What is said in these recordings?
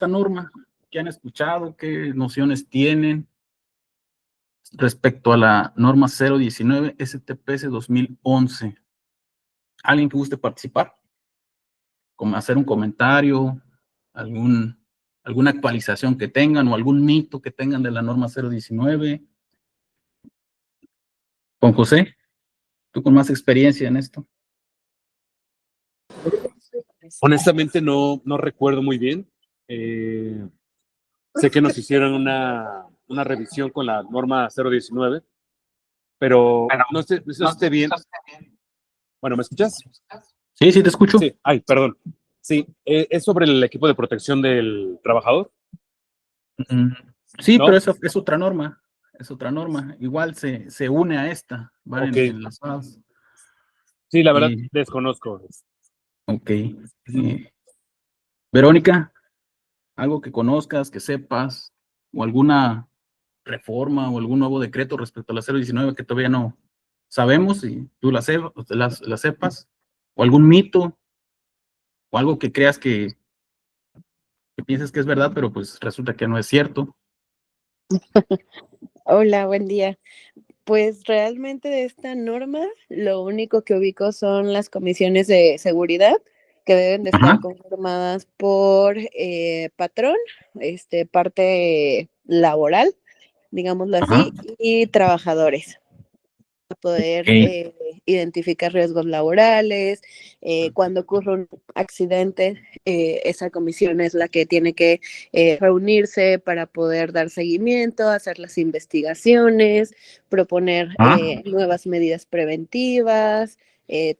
esta norma? ¿Qué han escuchado? ¿Qué nociones tienen respecto a la norma 019 STPS 2011? ¿Alguien que guste participar? Como hacer un comentario, alguna actualización que tengan o algún mito que tengan de la norma 019. Juan José, tú con más experiencia en esto. Honestamente no recuerdo muy bien. Sé que nos hicieron una revisión con la norma 019, pero no sé si esté bien. Bueno, ¿me escuchas? Sí, sí, te escucho. Sí, ay, perdón. Sí, es sobre el equipo de protección del trabajador. Sí, ¿No? pero esa es otra norma. Es otra norma. Igual se une a esta. Van Ok. enlazadas. Sí, la verdad, desconozco. Ok. Verónica, algo que conozcas, que sepas, o alguna reforma o algún nuevo decreto respecto a la 019 que todavía no sabemos y tú la sepas, o algún mito, o algo que creas que pienses que es verdad, pero pues resulta que no es cierto. Hola, buen día. Pues realmente de esta norma, lo único que ubico son las comisiones de seguridad que deben de estar conformadas por patrón, parte laboral, digámoslo así, y trabajadores. Poder identificar riesgos laborales, cuando ocurre un accidente, esa comisión es la que tiene que reunirse para poder dar seguimiento, hacer las investigaciones, proponer nuevas medidas preventivas,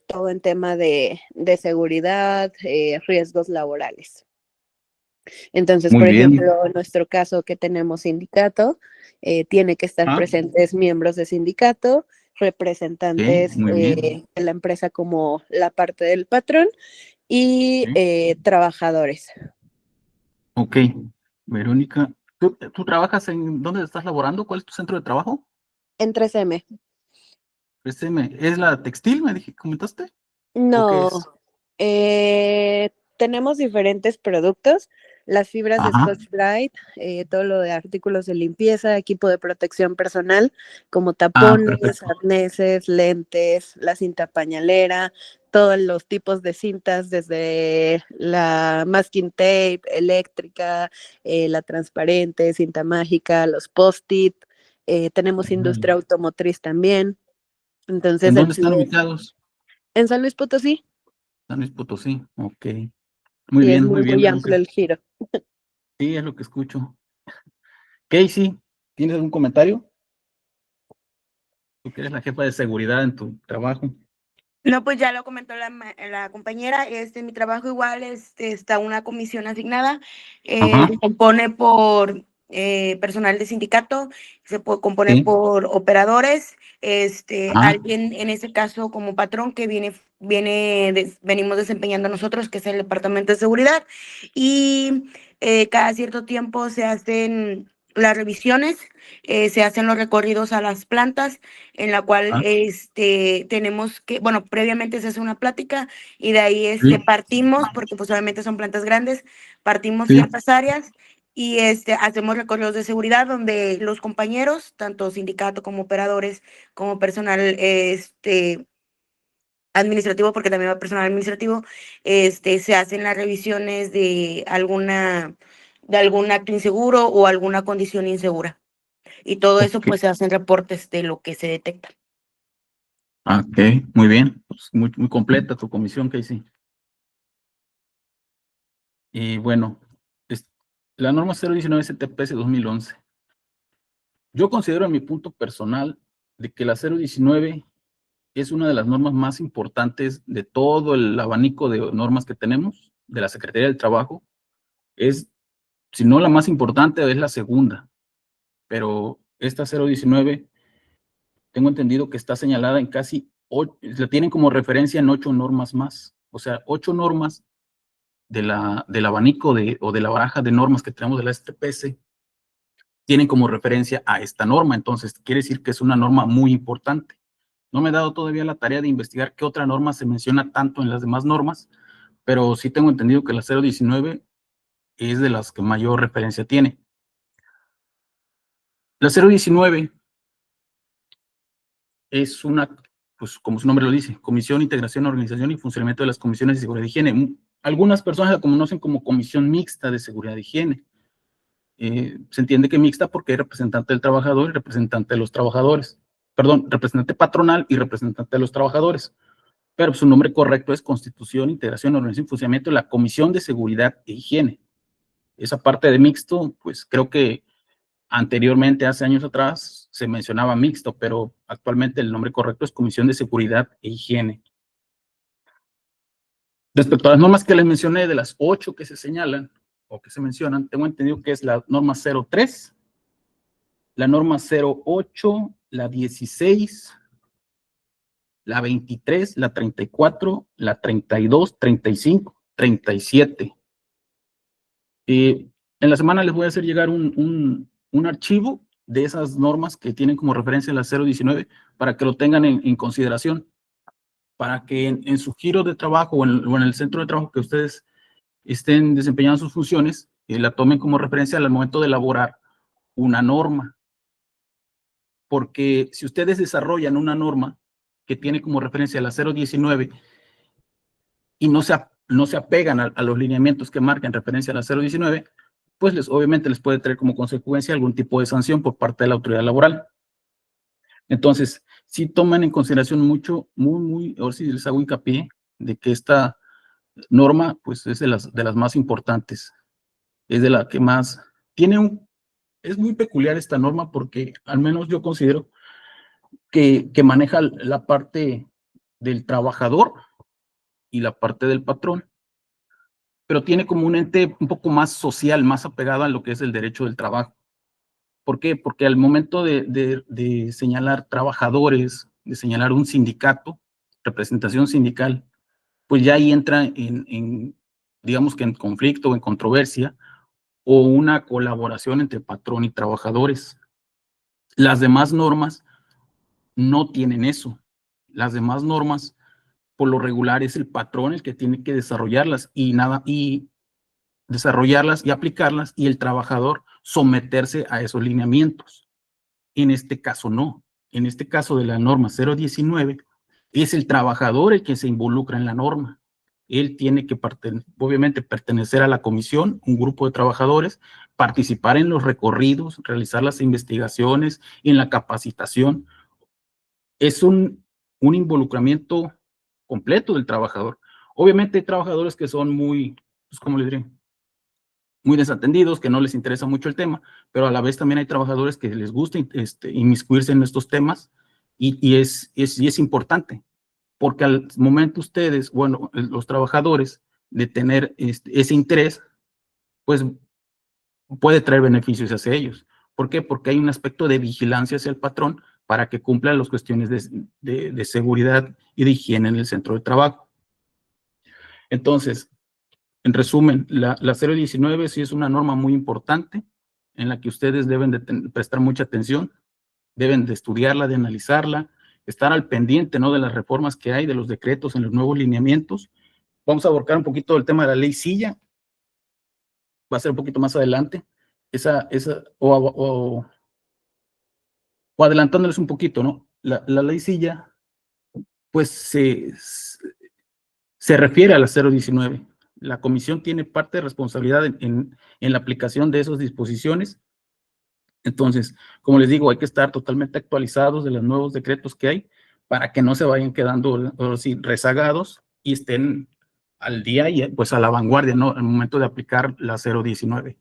todo en tema de seguridad, riesgos laborales. Entonces, por ejemplo, en nuestro caso que tenemos sindicato, tiene que estar presentes miembros de sindicato, representantes de la empresa como la parte del patrón y trabajadores. Ok, Verónica, ¿tú trabajas en dónde estás laborando? ¿Cuál es tu centro de trabajo? En 3M. 3M, ¿es la textil, comentaste? No, tenemos diferentes productos, las fibras de Scotch-Brite, todo lo de artículos de limpieza, equipo de protección personal, como tapones, arneses, lentes, la cinta pañalera, todos los tipos de cintas, desde la masking tape, eléctrica, la transparente, cinta mágica, los post-it, tenemos industria automotriz también. Entonces, ¿en dónde están ubicados? En San Luis Potosí. San Luis Potosí, ok. Muy Sí, bien, es muy amplio el giro. Sí, es lo que escucho. Casey, ¿tienes algún comentario? Tú que eres la jefa de seguridad en tu trabajo. No, pues ya lo comentó la compañera, mi trabajo igual está una comisión asignada, se compone por personal de sindicato, se puede componer por operadores, alguien en este caso como patrón que venimos desempeñando nosotros, que es el departamento de seguridad, y cada cierto tiempo se hacen las revisiones, se hacen los recorridos a las plantas, en la cual tenemos que, bueno, previamente se hace una plática y de ahí partimos, porque pues obviamente son plantas grandes, partimos ciertas áreas y hacemos recorridos de seguridad donde los compañeros, tanto sindicato como operadores, como personal administrativo, porque también va personal administrativo, se hacen las revisiones de algún acto inseguro o alguna condición insegura. Y todo eso, pues, se hacen reportes de lo que se detecta. Ok, muy bien. Pues muy completa tu comisión, Casey. Y bueno, la norma 019 STPS 2011. Yo considero en mi punto personal de que la 019 es una de las normas más importantes de todo el abanico de normas que tenemos, de la Secretaría del Trabajo. Es, si no la más importante, es la segunda. Pero esta 019, tengo entendido que está señalada en casi, la tienen como referencia en 8 normas más. O sea, 8 normas del abanico o de la baraja de normas que tenemos de la STPS tienen como referencia a esta norma. Entonces, quiere decir que es una norma muy importante. No me he dado todavía la tarea de investigar qué otra norma se menciona tanto en las demás normas, pero sí tengo entendido que la 019 es de las que mayor referencia tiene. La 019 es una, pues como su nombre lo dice, Comisión, Integración, Organización y Funcionamiento de las Comisiones de Seguridad y Higiene. Algunas personas la conocen como Comisión Mixta de Seguridad y Higiene. Se entiende que mixta porque hay representante del trabajador y representante de los trabajadores. Perdón, representante patronal y representante de los trabajadores. Pero su nombre correcto es Constitución, Integración, Organización y Funcionamiento de la Comisión de Seguridad e Higiene. Esa parte de mixto, pues creo que anteriormente, hace años atrás, se mencionaba mixto, pero actualmente el nombre correcto es Comisión de Seguridad e Higiene. Respecto a las normas que les mencioné, de las 8 que se señalan o que se mencionan, tengo entendido que es la norma 03, la norma 08, la 16, la 23, la 34, la 32, 35, 37. En la semana les voy a hacer llegar un archivo de esas normas que tienen como referencia la 019 para que lo tengan en consideración, para que en su giro de trabajo o en el centro de trabajo que ustedes estén desempeñando sus funciones, la tomen como referencia al momento de elaborar una norma. Porque si ustedes desarrollan una norma que tiene como referencia la 019 y no se apegan a los lineamientos que marcan referencia a la 019, pues obviamente les puede traer como consecuencia algún tipo de sanción por parte de la autoridad laboral. Entonces, sí toman en consideración mucho, ahora sí les hago hincapié de que esta norma, pues es de las más importantes, es de la que más, es muy peculiar esta norma porque al menos yo considero que maneja la parte del trabajador y la parte del patrón, pero tiene como un ente un poco más social, más apegado a lo que es el derecho del trabajo. ¿Por qué? Porque al momento de señalar trabajadores, de señalar un sindicato, representación sindical, pues ya ahí entra digamos que en conflicto o en controversia, o una colaboración entre patrón y trabajadores. Las demás normas no tienen eso. Las demás normas, por lo regular, es el patrón el que tiene que desarrollarlas y desarrollarlas y aplicarlas, y el trabajador someterse a esos lineamientos. En este caso no. En este caso de la norma 019, es el trabajador el que se involucra en la norma. Él tiene que, obviamente, pertenecer a la comisión, un grupo de trabajadores, participar en los recorridos, realizar las investigaciones, en la capacitación. Es un involucramiento completo del trabajador. Obviamente hay trabajadores que son muy, pues, ¿cómo le diré? Muy desatendidos, que no les interesa mucho el tema, pero a la vez también hay trabajadores que les gusta inmiscuirse en estos temas y es importante, porque al momento ustedes, bueno, los trabajadores, de tener ese interés, pues puede traer beneficios hacia ellos. ¿Por qué? Porque hay un aspecto de vigilancia hacia el patrón para que cumpla las cuestiones de seguridad y de higiene en el centro de trabajo. Entonces, en resumen, la 019 sí es una norma muy importante en la que ustedes deben de prestar mucha atención, deben de estudiarla, de analizarla, estar al pendiente, ¿no?, de las reformas que hay, de los decretos en los nuevos lineamientos. Vamos a abordar un poquito el tema de la ley Silla, va a ser un poquito más adelante, o adelantándoles un poquito, ¿no? La ley Silla, pues se refiere a la 019. La comisión tiene parte de responsabilidad en la aplicación de esas disposiciones. Entonces, como les digo, hay que estar totalmente actualizados de los nuevos decretos que hay para que no se vayan quedando así, rezagados y estén al día y pues a la vanguardia, ¿no?, al momento de aplicar la 019.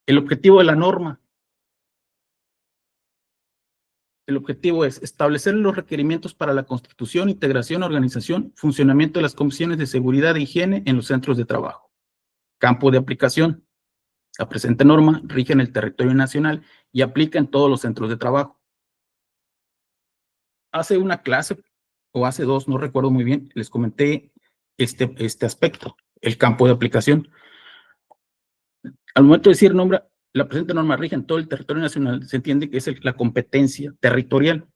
El objetivo de la norma. El objetivo es establecer los requerimientos para la constitución, integración, organización, funcionamiento de las comisiones de seguridad e higiene en los centros de trabajo. Campo de aplicación. La presente norma rige en el territorio nacional y aplica en todos los centros de trabajo. Hace una clase, o hace dos, no recuerdo muy bien, les comenté este aspecto, el campo de aplicación. Al momento de decir la presente norma rige en todo el territorio nacional, se entiende que es la competencia territorial.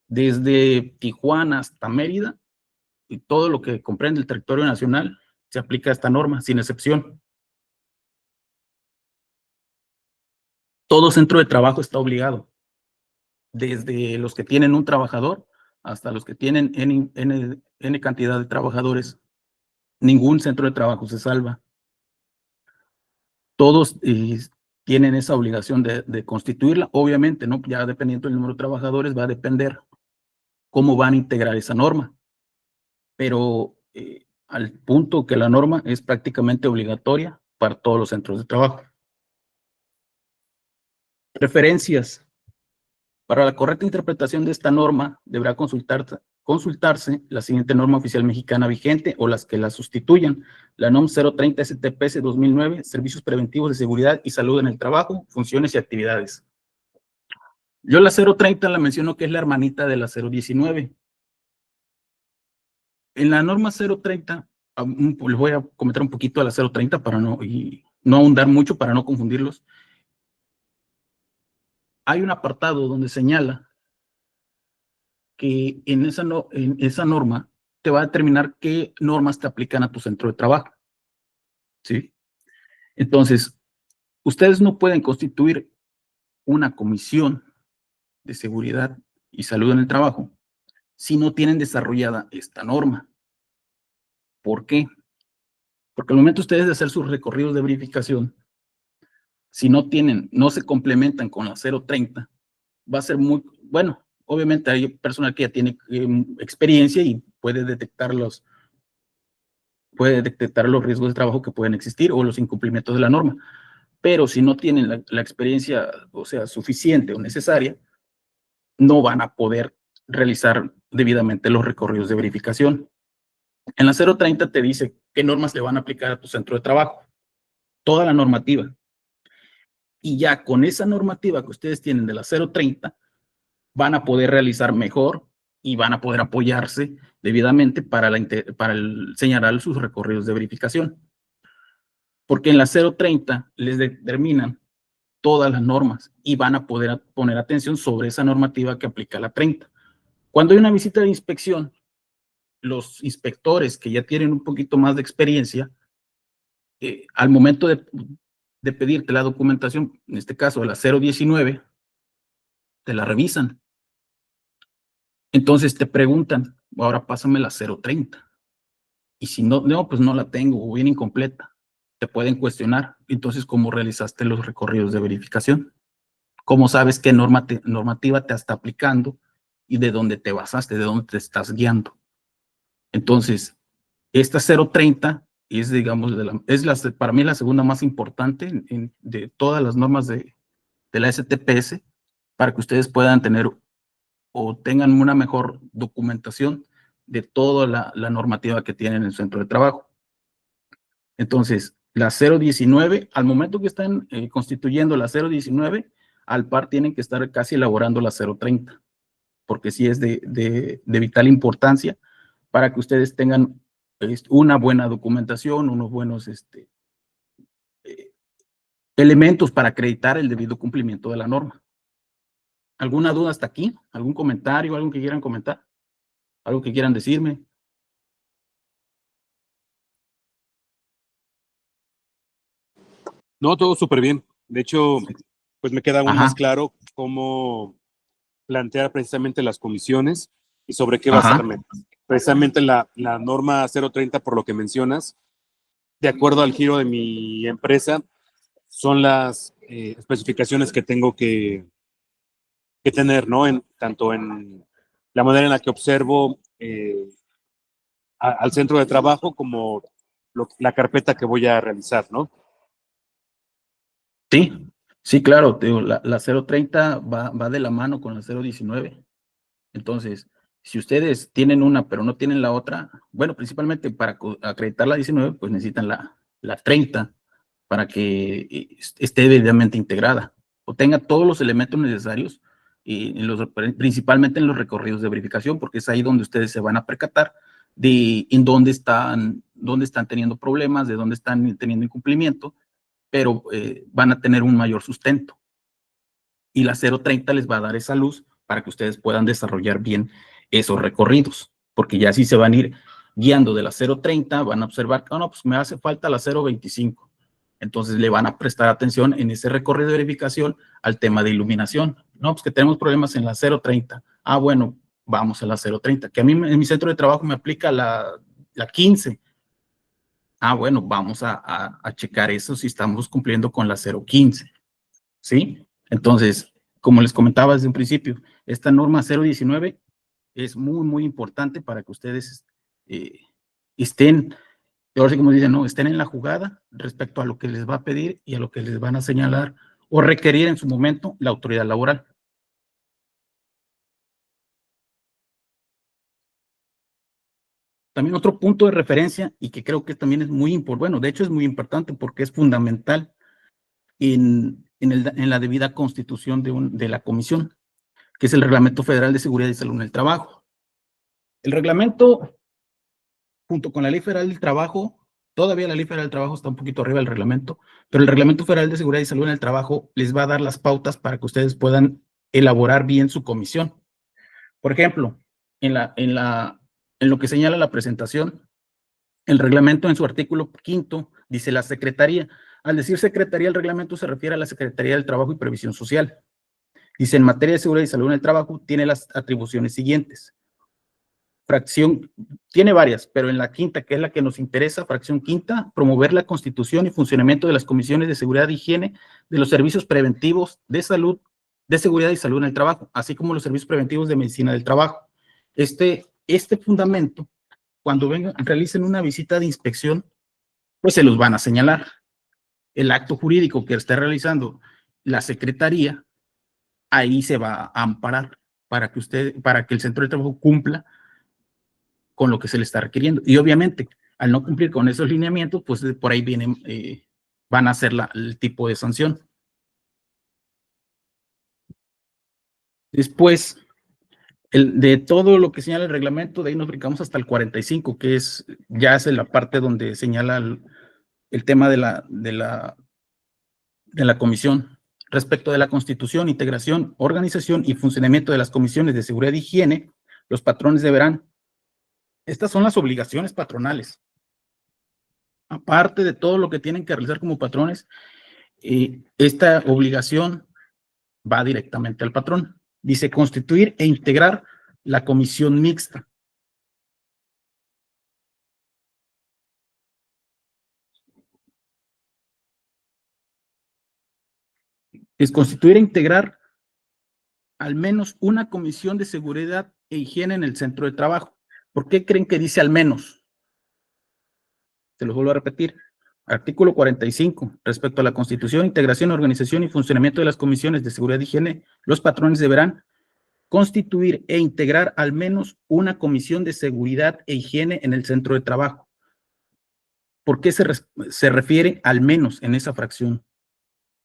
Desde Tijuana hasta Mérida, y todo lo que comprende el territorio nacional, se aplica esta norma, sin excepción. Todo centro de trabajo está obligado, desde los que tienen un trabajador hasta los que tienen N cantidad de trabajadores. Ningún centro de trabajo se salva. Todos tienen esa obligación de constituirla. Obviamente, ¿no? Ya dependiendo del número de trabajadores, va a depender cómo van a integrar esa norma. Pero al punto que la norma es prácticamente obligatoria para todos los centros de trabajo. Referencias. Para la correcta interpretación de esta norma, deberá consultarse la siguiente norma oficial mexicana vigente o las que la sustituyan. La NOM 030 STPS 2009, Servicios Preventivos de Seguridad y Salud en el Trabajo, Funciones y Actividades. Yo la 030 la menciono que es la hermanita de la 019. En la norma 030, les voy a comentar un poquito a la 030 para no ahondar mucho, para no confundirlos. Hay un apartado donde señala que en esa norma te va a determinar qué normas te aplican a tu centro de trabajo. ¿Sí? Entonces, ustedes no pueden constituir una comisión de seguridad y salud en el trabajo si no tienen desarrollada esta norma. ¿Por qué? Porque al momento ustedes de hacer sus recorridos de verificación, si no se complementan con la 030, va a ser muy, bueno, obviamente hay personal que ya tiene experiencia y puede detectar los riesgos de trabajo que pueden existir o los incumplimientos de la norma. Pero si no tienen la experiencia, o sea, suficiente o necesaria, no van a poder realizar debidamente los recorridos de verificación. En la 030 te dice qué normas le van a aplicar a tu centro de trabajo. Toda la normativa. Y ya con esa normativa que ustedes tienen de la 030, van a poder realizar mejor y van a poder apoyarse debidamente para señalar sus recorridos de verificación. Porque en la 030 les determinan todas las normas y van a poder poner atención sobre esa normativa que aplica la 30. Cuando hay una visita de inspección, los inspectores que ya tienen un poquito más de experiencia, al momento de pedirte la documentación, en este caso la 019, te la revisan. Entonces te preguntan, ahora pásame la 030. Y si no, pues no la tengo o viene incompleta. Te pueden cuestionar. Entonces, ¿cómo realizaste los recorridos de verificación? ¿Cómo sabes qué normativa te está aplicando y de dónde te basaste, de dónde te estás guiando? Entonces, esta 030 es, digamos, para mí la segunda más importante de todas las normas de la STPS para que ustedes puedan tener o tengan una mejor documentación de toda la normativa que tienen en el centro de trabajo. Entonces, la 019, al momento que están constituyendo la 019, al par tienen que estar casi elaborando la 030, porque sí es de vital importancia para que ustedes tengan una buena documentación, unos buenos elementos para acreditar el debido cumplimiento de la norma. ¿Alguna duda hasta aquí? ¿Algún comentario? ¿Algo que quieran comentar? ¿Algo que quieran decirme? No, todo súper bien. De hecho, pues me queda aún más claro cómo plantear precisamente las comisiones y sobre qué basarme. Precisamente la norma 030, por lo que mencionas, de acuerdo al giro de mi empresa, son las especificaciones que tengo que tener, ¿no? Tanto en la manera en la que observo al centro de trabajo como la carpeta que voy a realizar, ¿no? Sí, claro, la 030 va de la mano con la 019. Entonces, si ustedes tienen una pero no tienen la otra, bueno, principalmente para acreditar la 19, pues necesitan la 30 para que esté debidamente integrada o tenga todos los elementos necesarios, principalmente en los recorridos de verificación, porque es ahí donde ustedes se van a percatar de en dónde están teniendo problemas, de dónde están teniendo incumplimiento, pero van a tener un mayor sustento. Y la 030 les va a dar esa luz para que ustedes puedan desarrollar bien esos recorridos, porque ya sí se van a ir guiando de la 030, van a observar que, no, pues me hace falta la 025. Entonces le van a prestar atención en ese recorrido de verificación al tema de iluminación. No, pues que tenemos problemas en la 030. Ah, bueno, vamos a la 030, que a mí en mi centro de trabajo me aplica la 15. Ah, bueno, vamos a checar eso si estamos cumpliendo con la 015. ¿Sí? Entonces, como les comentaba desde un principio, esta norma 019 es muy, muy importante para que ustedes estén, ahora sí como dicen, ¿no? Estén en la jugada respecto a lo que les va a pedir y a lo que les van a señalar o requerir en su momento la autoridad laboral. También otro punto de referencia y que creo que también es muy importante, bueno, de hecho es muy importante porque es fundamental en la debida constitución de la comisión, que es el Reglamento Federal de Seguridad y Salud en el Trabajo. El reglamento, junto con la Ley Federal del Trabajo, todavía la Ley Federal del Trabajo está un poquito arriba del reglamento, pero el Reglamento Federal de Seguridad y Salud en el Trabajo les va a dar las pautas para que ustedes puedan elaborar bien su comisión. Por ejemplo, en lo que señala la presentación, el reglamento en su artículo 5 dice la Secretaría. Al decir Secretaría, el reglamento se refiere a la Secretaría del Trabajo y Previsión Social. Dice, en materia de seguridad y salud en el trabajo, tiene las atribuciones siguientes. Fracción, tiene varias, pero en la quinta, que es la que nos interesa, fracción quinta, promover la constitución y funcionamiento de las comisiones de seguridad e higiene de los servicios preventivos de salud, de seguridad y salud en el trabajo, así como los servicios preventivos de medicina del trabajo. Este fundamento, cuando vengan, realicen una visita de inspección, pues se los van a señalar. El acto jurídico que esté realizando la Secretaría, ahí se va a amparar para que el centro de trabajo cumpla con lo que se le está requiriendo. Y obviamente, al no cumplir con esos lineamientos, pues por ahí vienen, van a ser el tipo de sanción. Después, de todo lo que señala el reglamento, de ahí nos brincamos hasta el 45, que ya es la parte donde señala el tema de la comisión. Respecto de la constitución, integración, organización y funcionamiento de las comisiones de seguridad y higiene, los patrones deberán. Estas son las obligaciones patronales. Aparte de todo lo que tienen que realizar como patrones, esta obligación va directamente al patrón. Dice constituir e integrar la comisión mixta. Es constituir e integrar al menos una comisión de seguridad e higiene en el centro de trabajo. ¿Por qué creen que dice al menos? Se los vuelvo a repetir. Artículo 45. Respecto a la constitución, integración, organización y funcionamiento de las comisiones de seguridad y higiene, los patrones deberán constituir e integrar al menos una comisión de seguridad e higiene en el centro de trabajo. ¿Por qué se refiere al menos en esa fracción?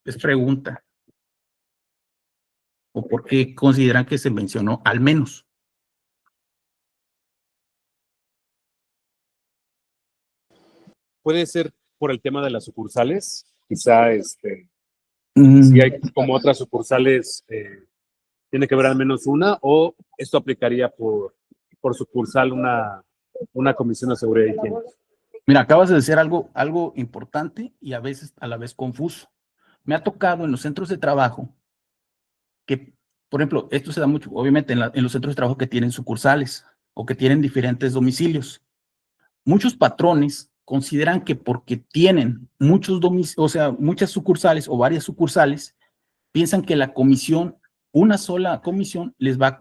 Es pregunta. ¿O por qué consideran que se mencionó al menos? Puede ser por el tema de las sucursales, quizá si hay como otras sucursales, tiene que haber al menos una, o esto aplicaría por sucursal una comisión de seguridad y higiene. Mira, acabas de decir algo importante y a la vez confuso. Me ha tocado en los centros de trabajo que, por ejemplo, esto se da mucho, obviamente, en los centros de trabajo que tienen sucursales o que tienen diferentes domicilios. Muchos patrones consideran que porque tienen muchos domicilios, o sea, muchas sucursales o varias sucursales, piensan que la comisión, una sola comisión, les va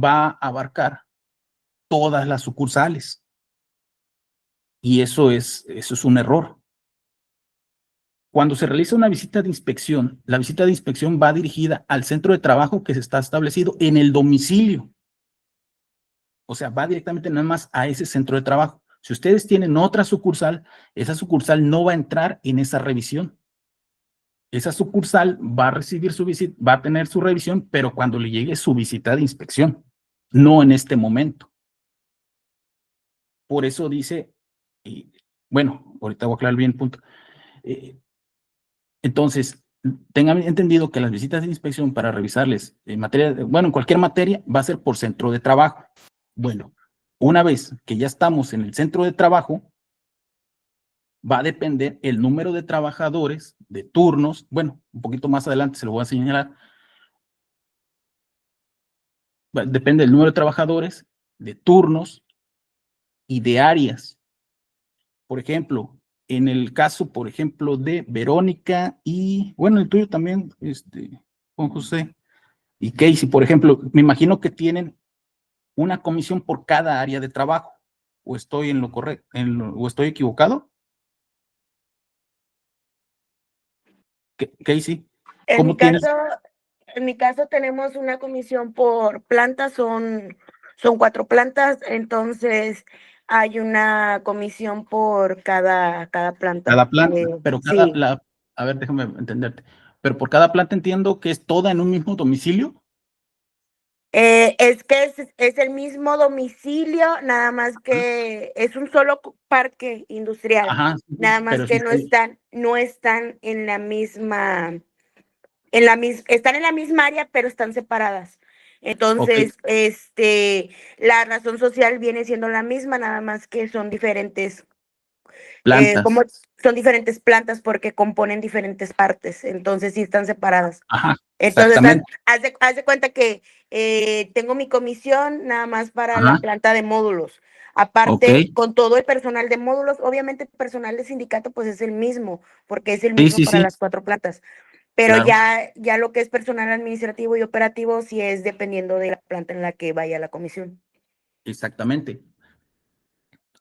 a abarcar todas las sucursales. Y eso es un error. Cuando se realiza una visita de inspección, la visita de inspección va dirigida al centro de trabajo que se está establecido en el domicilio. O sea, va directamente nada más a ese centro de trabajo. Si ustedes tienen otra sucursal, esa sucursal no va a entrar en esa revisión. Esa sucursal va a recibir su visita, va a tener su revisión, pero cuando le llegue su visita de inspección, no en este momento. Por eso dice, bueno, ahorita voy a aclarar bien el punto. Entonces, tengan entendido que las visitas de inspección para revisarles en materia, bueno, en cualquier materia, va a ser por centro de trabajo. Bueno, Una vez que ya estamos en el centro de trabajo, va a depender el número de trabajadores, de turnos. Bueno, un poquito más adelante se lo voy a señalar. Depende del número de trabajadores, de turnos y de áreas. Por ejemplo, en el caso, por ejemplo, de Verónica y, bueno, el tuyo también, Juan José y Casey, por ejemplo, me imagino que tienen una comisión por cada área de trabajo. ¿O estoy en lo correcto? ¿O estoy equivocado? Casey, En ¿cómo mi tienes? caso, en mi caso tenemos una comisión por planta, son 4 plantas, entonces hay una comisión por cada planta. Cada planta, pero Sí. a ver, déjame entenderte. Pero por cada planta entiendo que es toda en un mismo domicilio. Es que es el mismo domicilio, nada más que es un solo parque industrial, Ajá, nada más pero que sí, no están en la misma, están en la misma área, pero están separadas. ok, Entonces, la razón social viene siendo la misma, nada más que son diferentes, como plantas. son diferentes plantas porque componen diferentes partes, entonces sí están separadas. Ajá, Entonces, exactamente. haz de cuenta que tengo mi comisión nada más para la Ajá, planta de módulos. ok. Aparte, con todo el personal de módulos, obviamente el personal de sindicato pues es el mismo, porque es el Sí, mismo sí, para sí, las 4 plantas. Pero claro, ya lo que es personal administrativo y operativo sí es dependiendo de la planta en la que vaya la comisión. exactamente.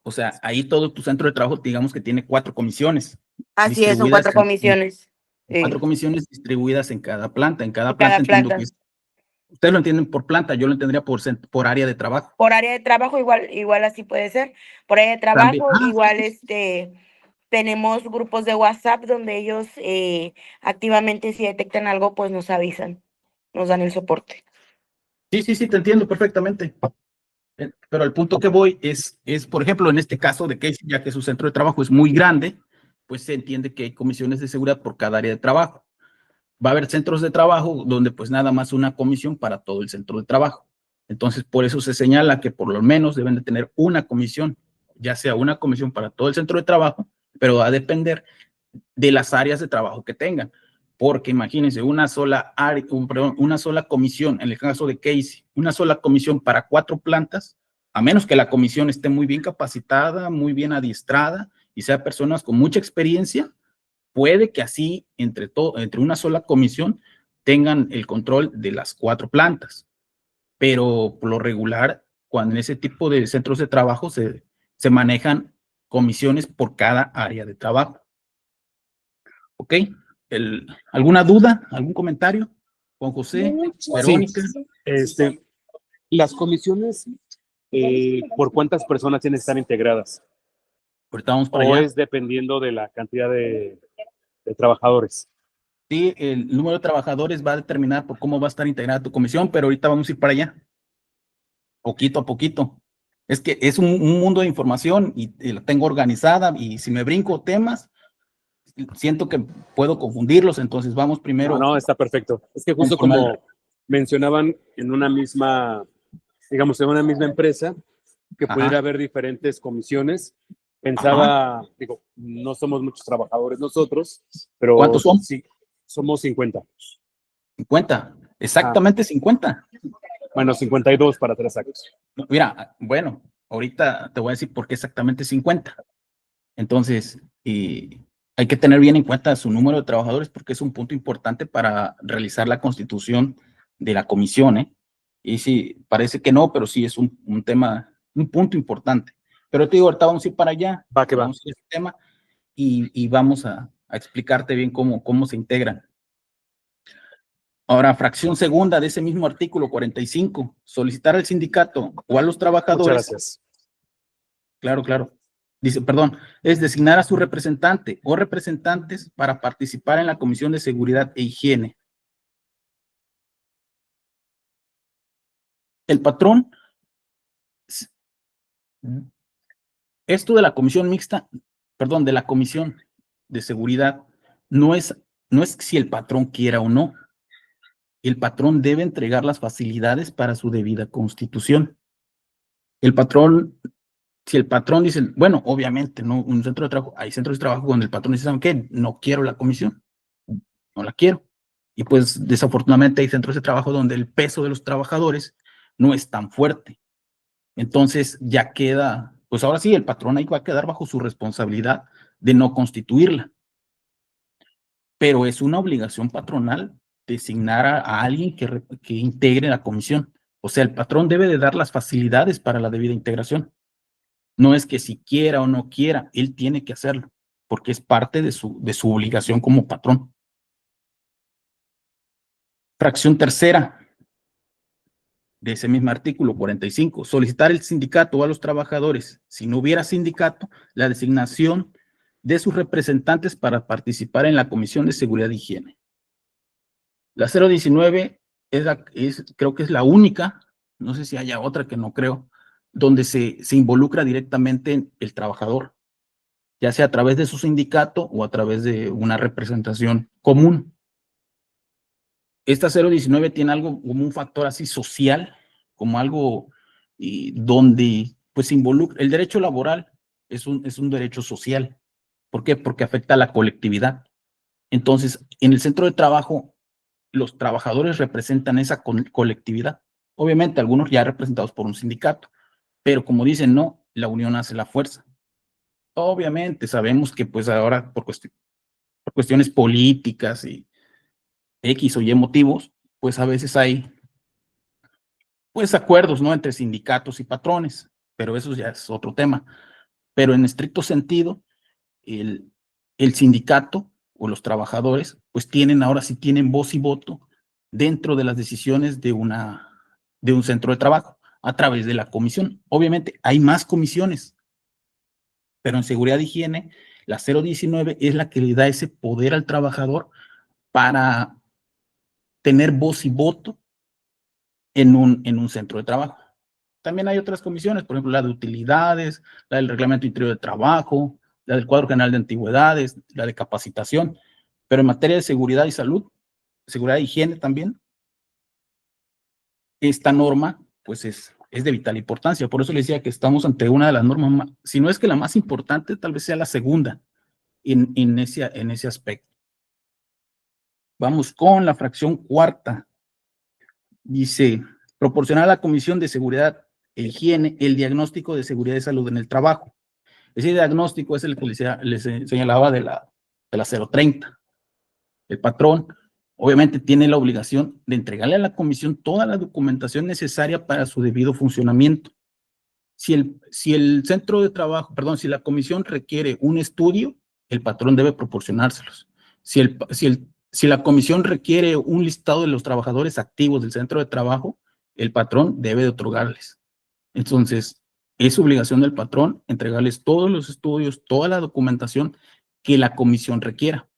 O sea, ahí todo tu centro de trabajo, digamos que tiene 4 comisiones Así es, son distribuidas 4 comisiones. 4 comisiones distribuidas en cada planta. En En cada cada planta entiendo que planta. es, ustedes lo entienden por planta, yo lo entendería por área de trabajo. Por área de trabajo, igual así puede ser. Por área de También, trabajo, sí, igual sí, tenemos grupos de WhatsApp donde ellos activamente si detectan algo, pues nos avisan, nos dan el soporte. sí, sí, sí, te entiendo perfectamente. Pero al punto que voy por ejemplo, en este caso de Casey, ya que su centro de trabajo es muy grande, pues se entiende que hay comisiones de seguridad por cada área de trabajo. Va a haber centros de trabajo donde pues nada más una comisión para todo el centro de trabajo. Entonces, por eso se señala que por lo menos deben de tener una comisión, ya sea una comisión para todo el centro de trabajo, pero va a depender de las áreas de trabajo que tengan. Porque imagínense, una sola área, una sola comisión, en el caso de Casey, una sola comisión para 4 plantas, a menos que la comisión esté muy bien capacitada, muy bien adiestrada y sea personas con mucha experiencia, puede que así entre una sola comisión tengan el control de las 4 plantas. Pero por lo regular, cuando en ese tipo de centros de trabajo se manejan comisiones por cada área de trabajo. ¿Ok? ¿Alguna duda? ¿Algún comentario? Juan José, Sí, Verónica. las comisiones, ¿por cuántas personas tienen que estar integradas? Ahorita vamos para ¿O allá. es dependiendo de la cantidad de trabajadores? Sí, el número de trabajadores va a determinar por cómo va a estar integrada tu comisión, pero ahorita vamos a ir para allá, poquito a poquito. Es que es un mundo de información y la tengo organizada y si me brinco temas, siento que puedo confundirlos, entonces vamos primero No, está perfecto. Es que con justo como mencionaban en una misma, digamos, en una misma empresa, que pudiera Ajá, haber diferentes comisiones. ajá. Pensaba, digo, no somos muchos trabajadores nosotros, pero ¿Cuántos son? sí, somos 50. 50, Ajá. exactamente 50. Bueno, 52 para 3 años. Mira, bueno, ahorita te voy a decir por qué exactamente 50. Entonces, hay que tener bien en cuenta su número de trabajadores porque es un punto importante para realizar la constitución de la comisión, ¿eh? Y sí, parece que no, pero sí es un tema, un punto importante. Pero te digo, ahorita vamos a ir para allá, Va que va. vamos a ir a ese tema y vamos a explicarte bien cómo se integran. Ahora, fracción segunda de ese mismo artículo 45, solicitar al sindicato o a los Muchas trabajadores. gracias. Claro, claro. Dice, perdón, es designar a su representante o representantes para participar en la Comisión de Seguridad e Higiene. El patrón, esto de la comisión mixta, perdón, de la Comisión de Seguridad, no es si el patrón quiera o no. El patrón debe entregar las facilidades para su debida constitución. El patrón, si el patrón dice, bueno, obviamente, ¿no? Un centro de trabajo, hay centros de trabajo donde el patrón dice, ¿saben qué? No quiero la comisión, no la quiero. Y pues desafortunadamente hay centros de trabajo donde el peso de los trabajadores no es tan fuerte. Entonces ya queda, pues ahora sí, el patrón ahí va a quedar bajo su responsabilidad de no constituirla. Pero es una obligación patronal designar a alguien que integre la comisión. O sea, el patrón debe de dar las facilidades para la debida integración. No es que si quiera o no quiera, él tiene que hacerlo, porque es parte de su obligación como patrón. Fracción tercera de ese mismo artículo 45, solicitar el sindicato o a los trabajadores, si no hubiera sindicato, la designación de sus representantes para participar en la Comisión de Seguridad e Higiene. La 019 creo que es la única, no sé si haya otra que no creo, donde se involucra directamente el trabajador, ya sea a través de su sindicato o a través de una representación común. Esta 019 tiene algo como un factor así social, como algo donde pues se involucra. El derecho laboral es un derecho social. ¿Por qué? Porque afecta a la colectividad. Entonces, en el centro de trabajo, los trabajadores representan esa colectividad. Obviamente, algunos ya representados por un sindicato, pero como dicen, no, la unión hace la fuerza. Obviamente, sabemos que pues ahora por cuestiones políticas y X o Y motivos, pues a veces hay pues acuerdos, ¿no? Entre sindicatos y patrones, pero eso ya es otro tema. Pero en estricto sentido, el sindicato o los trabajadores, pues ahora sí tienen voz y voto dentro de las decisiones de un centro de trabajo a través de la comisión. Obviamente hay más comisiones, pero en seguridad e higiene, la 019 es la que le da ese poder al trabajador para tener voz y voto en un centro de trabajo. También hay otras comisiones, por ejemplo, la de utilidades, la del reglamento interior de trabajo, la del cuadro general de antigüedades, la de capacitación, pero en materia de seguridad y salud, seguridad e higiene también, esta norma pues es de vital importancia. Por eso le decía que estamos ante una de las normas, si no es que la más importante, tal vez sea la segunda en ese aspecto. Vamos con la fracción cuarta. Dice, proporcionar a la Comisión de Seguridad e Higiene el diagnóstico de seguridad y salud en el trabajo. Ese diagnóstico es el que les señalaba de la 030. El patrón, obviamente, tiene la obligación de entregarle a la comisión toda la documentación necesaria para su debido funcionamiento. Si el centro de trabajo, perdón, si la comisión requiere un estudio, el patrón debe proporcionárselos. Si la comisión requiere un listado de los trabajadores activos del centro de trabajo, el patrón debe de otorgarles. Entonces, es obligación del patrón entregarles todos los estudios, toda la documentación que la comisión requiera.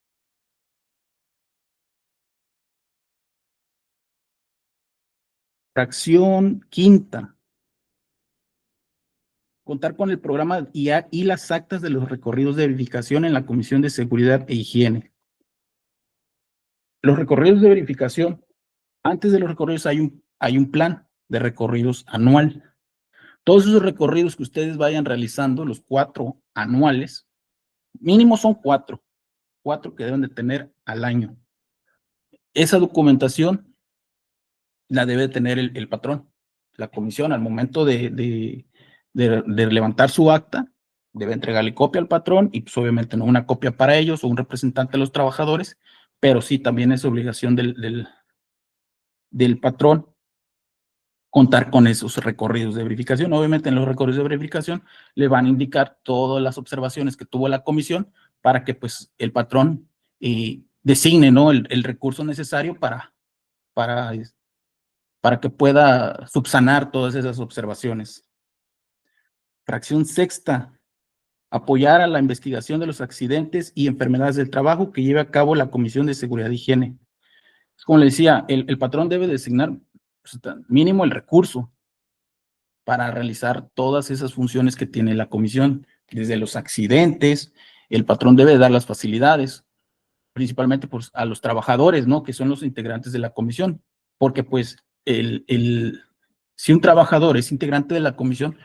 Fracción quinta. Contar con el programa y las actas de los recorridos de verificación en la Comisión de Seguridad e Higiene. Los recorridos de verificación, antes de los recorridos hay un plan de recorridos anual. Todos esos recorridos que ustedes vayan realizando, los 4 anuales, mínimo son 4 que deben de tener al año. Esa documentación la debe tener el patrón. La comisión, al momento de levantar su acta, debe entregarle copia al patrón y pues obviamente no una copia para ellos o un representante de los trabajadores, pero sí también es obligación del patrón contar con esos recorridos de verificación. Obviamente en los recorridos de verificación le van a indicar todas las observaciones que tuvo la comisión para que pues el patrón designe, ¿no? el recurso necesario para que pueda subsanar todas esas observaciones. Fracción sexta, apoyar a la investigación de los accidentes y enfermedades del trabajo que lleve a cabo la Comisión de Seguridad e Higiene. Como le decía, el patrón debe designar pues, mínimo el recurso para realizar todas esas funciones que tiene la comisión, desde los accidentes, el patrón debe dar las facilidades, principalmente pues, a los trabajadores, ¿no? Que son los integrantes de la comisión, porque pues Si un trabajador es integrante de la comisión,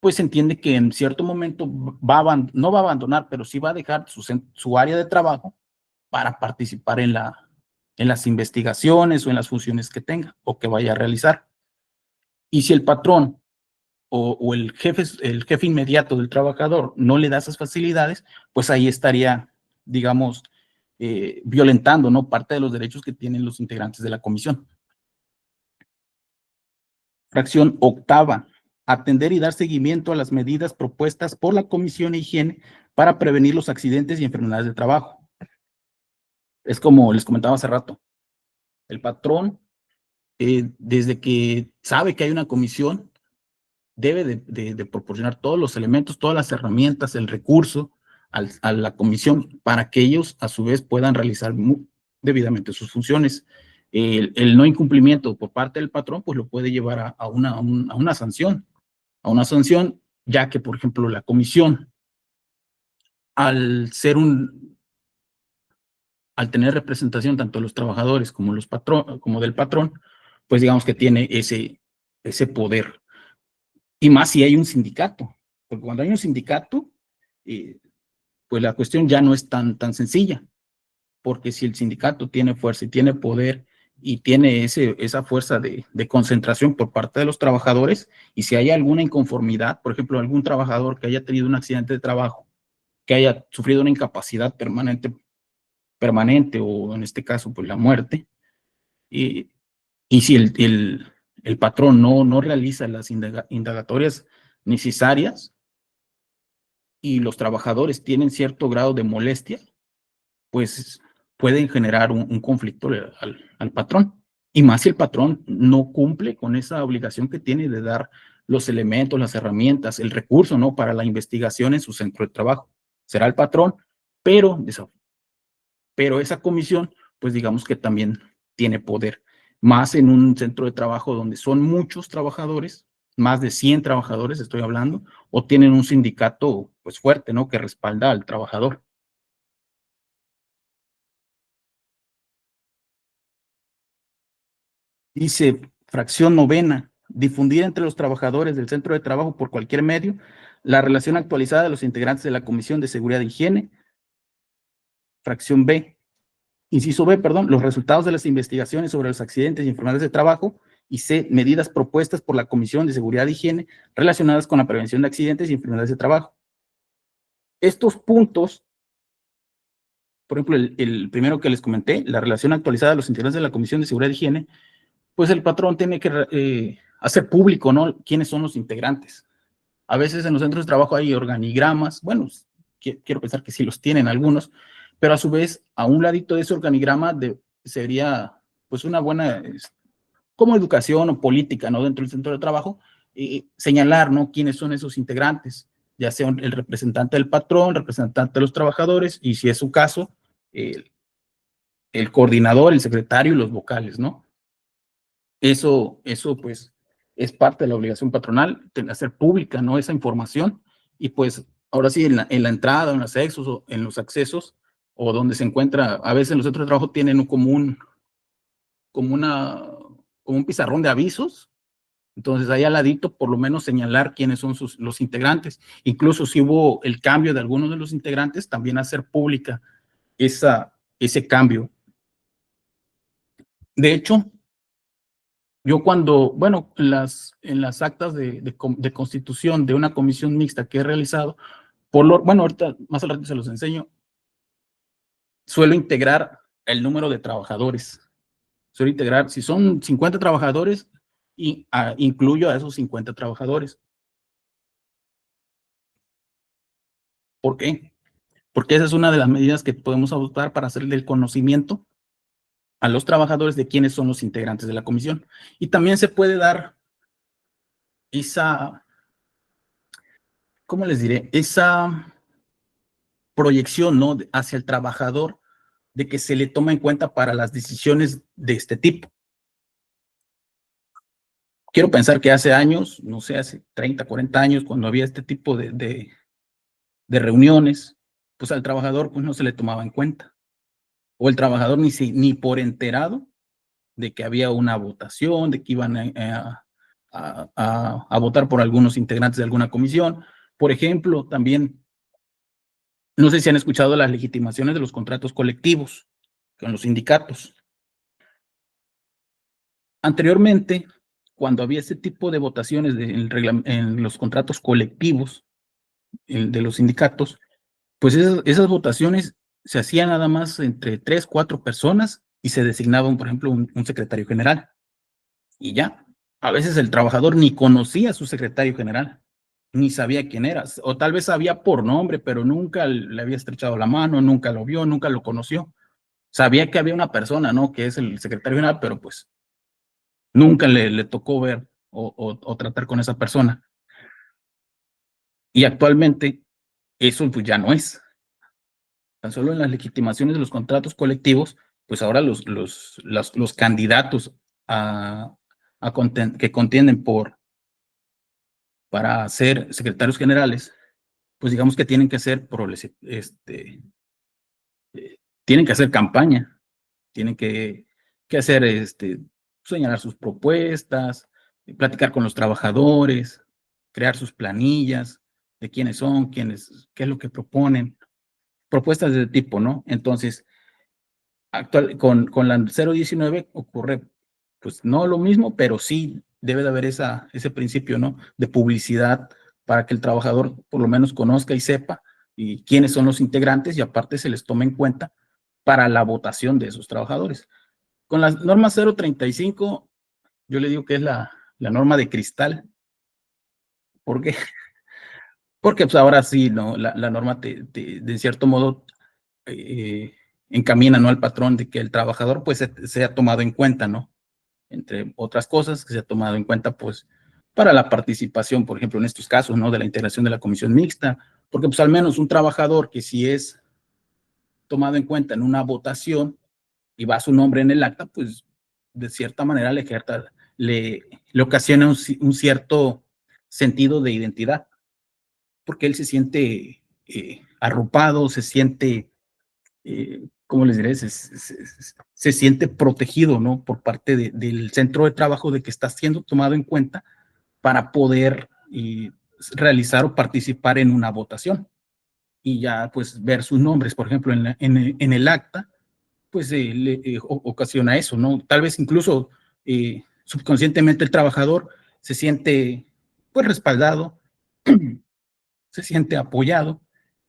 pues se entiende que en cierto momento no va a abandonar, pero sí va a dejar su área de trabajo para participar en las investigaciones o en las funciones que tenga o que vaya a realizar. Y si el patrón o el jefe inmediato del trabajador no le da esas facilidades, pues ahí estaría, digamos, violentando, ¿no?, parte de los derechos que tienen los integrantes de la comisión. Fracción octava, atender y dar seguimiento a las medidas propuestas por la Comisión de Higiene para prevenir los accidentes y enfermedades de trabajo. Es como les comentaba hace rato, el patrón, desde que sabe que hay una comisión, debe de proporcionar todos los elementos, todas las herramientas, el recurso a la comisión para que ellos a su vez puedan realizar debidamente sus funciones. El no incumplimiento por parte del patrón pues lo puede llevar a una sanción, ya que, por ejemplo, la comisión, al tener representación tanto de los trabajadores como del patrón, pues digamos que tiene ese poder. Y más si hay un sindicato, porque cuando hay un sindicato, pues la cuestión ya no es tan sencilla, porque si el sindicato tiene fuerza y tiene poder y tiene esa fuerza de concentración por parte de los trabajadores, y si hay alguna inconformidad, por ejemplo, algún trabajador que haya tenido un accidente de trabajo, que haya sufrido una incapacidad permanente o en este caso, pues la muerte, y si el patrón no realiza las indagatorias necesarias y los trabajadores tienen cierto grado de molestia, pues pueden generar un conflicto al patrón. Y más si el patrón no cumple con esa obligación que tiene de dar los elementos, las herramientas, el recurso, ¿no?, para la investigación en su centro de trabajo. Será el patrón, pero esa comisión, pues digamos que también tiene poder. Más en un centro de trabajo donde son muchos trabajadores, más de 100 trabajadores estoy hablando, o tienen un sindicato pues fuerte, ¿no?, que respalda al trabajador. Dice fracción novena, difundir entre los trabajadores del centro de trabajo por cualquier medio la relación actualizada de los integrantes de la Comisión de Seguridad e Higiene. Fracción B, inciso B, perdón, los resultados de las investigaciones sobre los accidentes y enfermedades de trabajo. Y C, medidas propuestas por la Comisión de Seguridad e Higiene relacionadas con la prevención de accidentes y enfermedades de trabajo. Estos puntos, por ejemplo, el primero que les comenté, la relación actualizada de los integrantes de la Comisión de Seguridad e Higiene, pues el patrón tiene que hacer público, ¿no?, quiénes son los integrantes. A veces en los centros de trabajo hay organigramas, bueno, quiero pensar que sí los tienen algunos, pero a su vez, a un ladito de ese organigrama sería pues una buena como educación o política, ¿no?, dentro del centro de trabajo, señalar, ¿no?, quiénes son esos integrantes, ya sea el representante del patrón, representante de los trabajadores, y si es su caso, el coordinador, el secretario y los vocales, ¿no? Eso pues es parte de la obligación patronal, hacer pública, ¿no?, esa información, y pues ahora sí en la entrada, en los accesos, o donde se encuentra, a veces los centros de trabajo tienen como un pizarrón de avisos, entonces ahí al ladito por lo menos señalar quiénes son los integrantes, incluso si hubo el cambio de algunos de los integrantes, también hacer pública ese cambio. De hecho, yo bueno, en las actas de constitución de una comisión mixta que he realizado, bueno, ahorita más al rato se los enseño, suelo integrar el número de trabajadores. Suelo integrar, si son 50 trabajadores, incluyo a esos 50 trabajadores. ¿Por qué? Porque esa es una de las medidas que podemos adoptar para hacerle el conocimiento a los trabajadores de quiénes son los integrantes de la comisión. Y también se puede dar ¿cómo les diré? Esa proyección, ¿no?, hacia el trabajador, de que se le toma en cuenta para las decisiones de este tipo. Quiero pensar que hace años, no sé, hace 30, 40 años, cuando había este tipo de reuniones, pues al trabajador pues no se le tomaba en cuenta. O el trabajador ni por enterado de que había una votación, de que iban a votar por algunos integrantes de alguna comisión. Por ejemplo, también, no sé si han escuchado las legitimaciones de los contratos colectivos con los sindicatos. Anteriormente, cuando había ese tipo de votaciones en los contratos colectivos de los sindicatos, pues esas votaciones se hacían nada más entre 3, 4 personas y se designaba, por ejemplo, un secretario general. Y ya, a veces el trabajador ni conocía a su secretario general, ni sabía quién era, o tal vez sabía por nombre, pero nunca le había estrechado la mano, nunca lo vio, nunca lo conoció. Sabía que había una persona, ¿no? Que es el secretario general, pero pues nunca le tocó ver o tratar con esa persona. Y actualmente eso pues ya no es. Tan solo en las legitimaciones de los contratos colectivos, pues ahora los candidatos que contienden para ser secretarios generales, pues digamos que tienen que hacer tienen que hacer campaña, tienen que hacer señalar sus propuestas, platicar con los trabajadores, crear sus planillas de quiénes son, qué es lo que proponen, propuestas de tipo, ¿no? Entonces, con la 019 ocurre, pues no lo mismo, pero sí debe de haber ese principio, ¿no? De publicidad para que el trabajador por lo menos conozca y sepa y quiénes son los integrantes y aparte se les tome en cuenta para la votación de esos trabajadores. Con la norma 035, yo le digo que es la norma de cristal. ¿Por qué? Porque pues ahora sí, ¿no? La norma de cierto modo encamina, ¿no? Al patrón de que el trabajador pues sea tomado en cuenta, ¿no? Entre otras cosas, que se ha tomado en cuenta pues para la participación, por ejemplo, en estos casos, ¿no? De la integración de la comisión mixta, porque pues al menos un trabajador que si es tomado en cuenta en una votación y va su nombre en el acta, pues de cierta manera le ocasiona un cierto sentido de identidad, porque él se siente arropado, se siente, ¿cómo les diré? Se siente protegido, ¿no? Por parte del centro de trabajo de que está siendo tomado en cuenta para poder realizar o participar en una votación. Y ya, pues, ver sus nombres, por ejemplo, en el acta, pues ocasiona eso, ¿no? Tal vez incluso subconscientemente el trabajador se siente, pues, respaldado, se siente apoyado,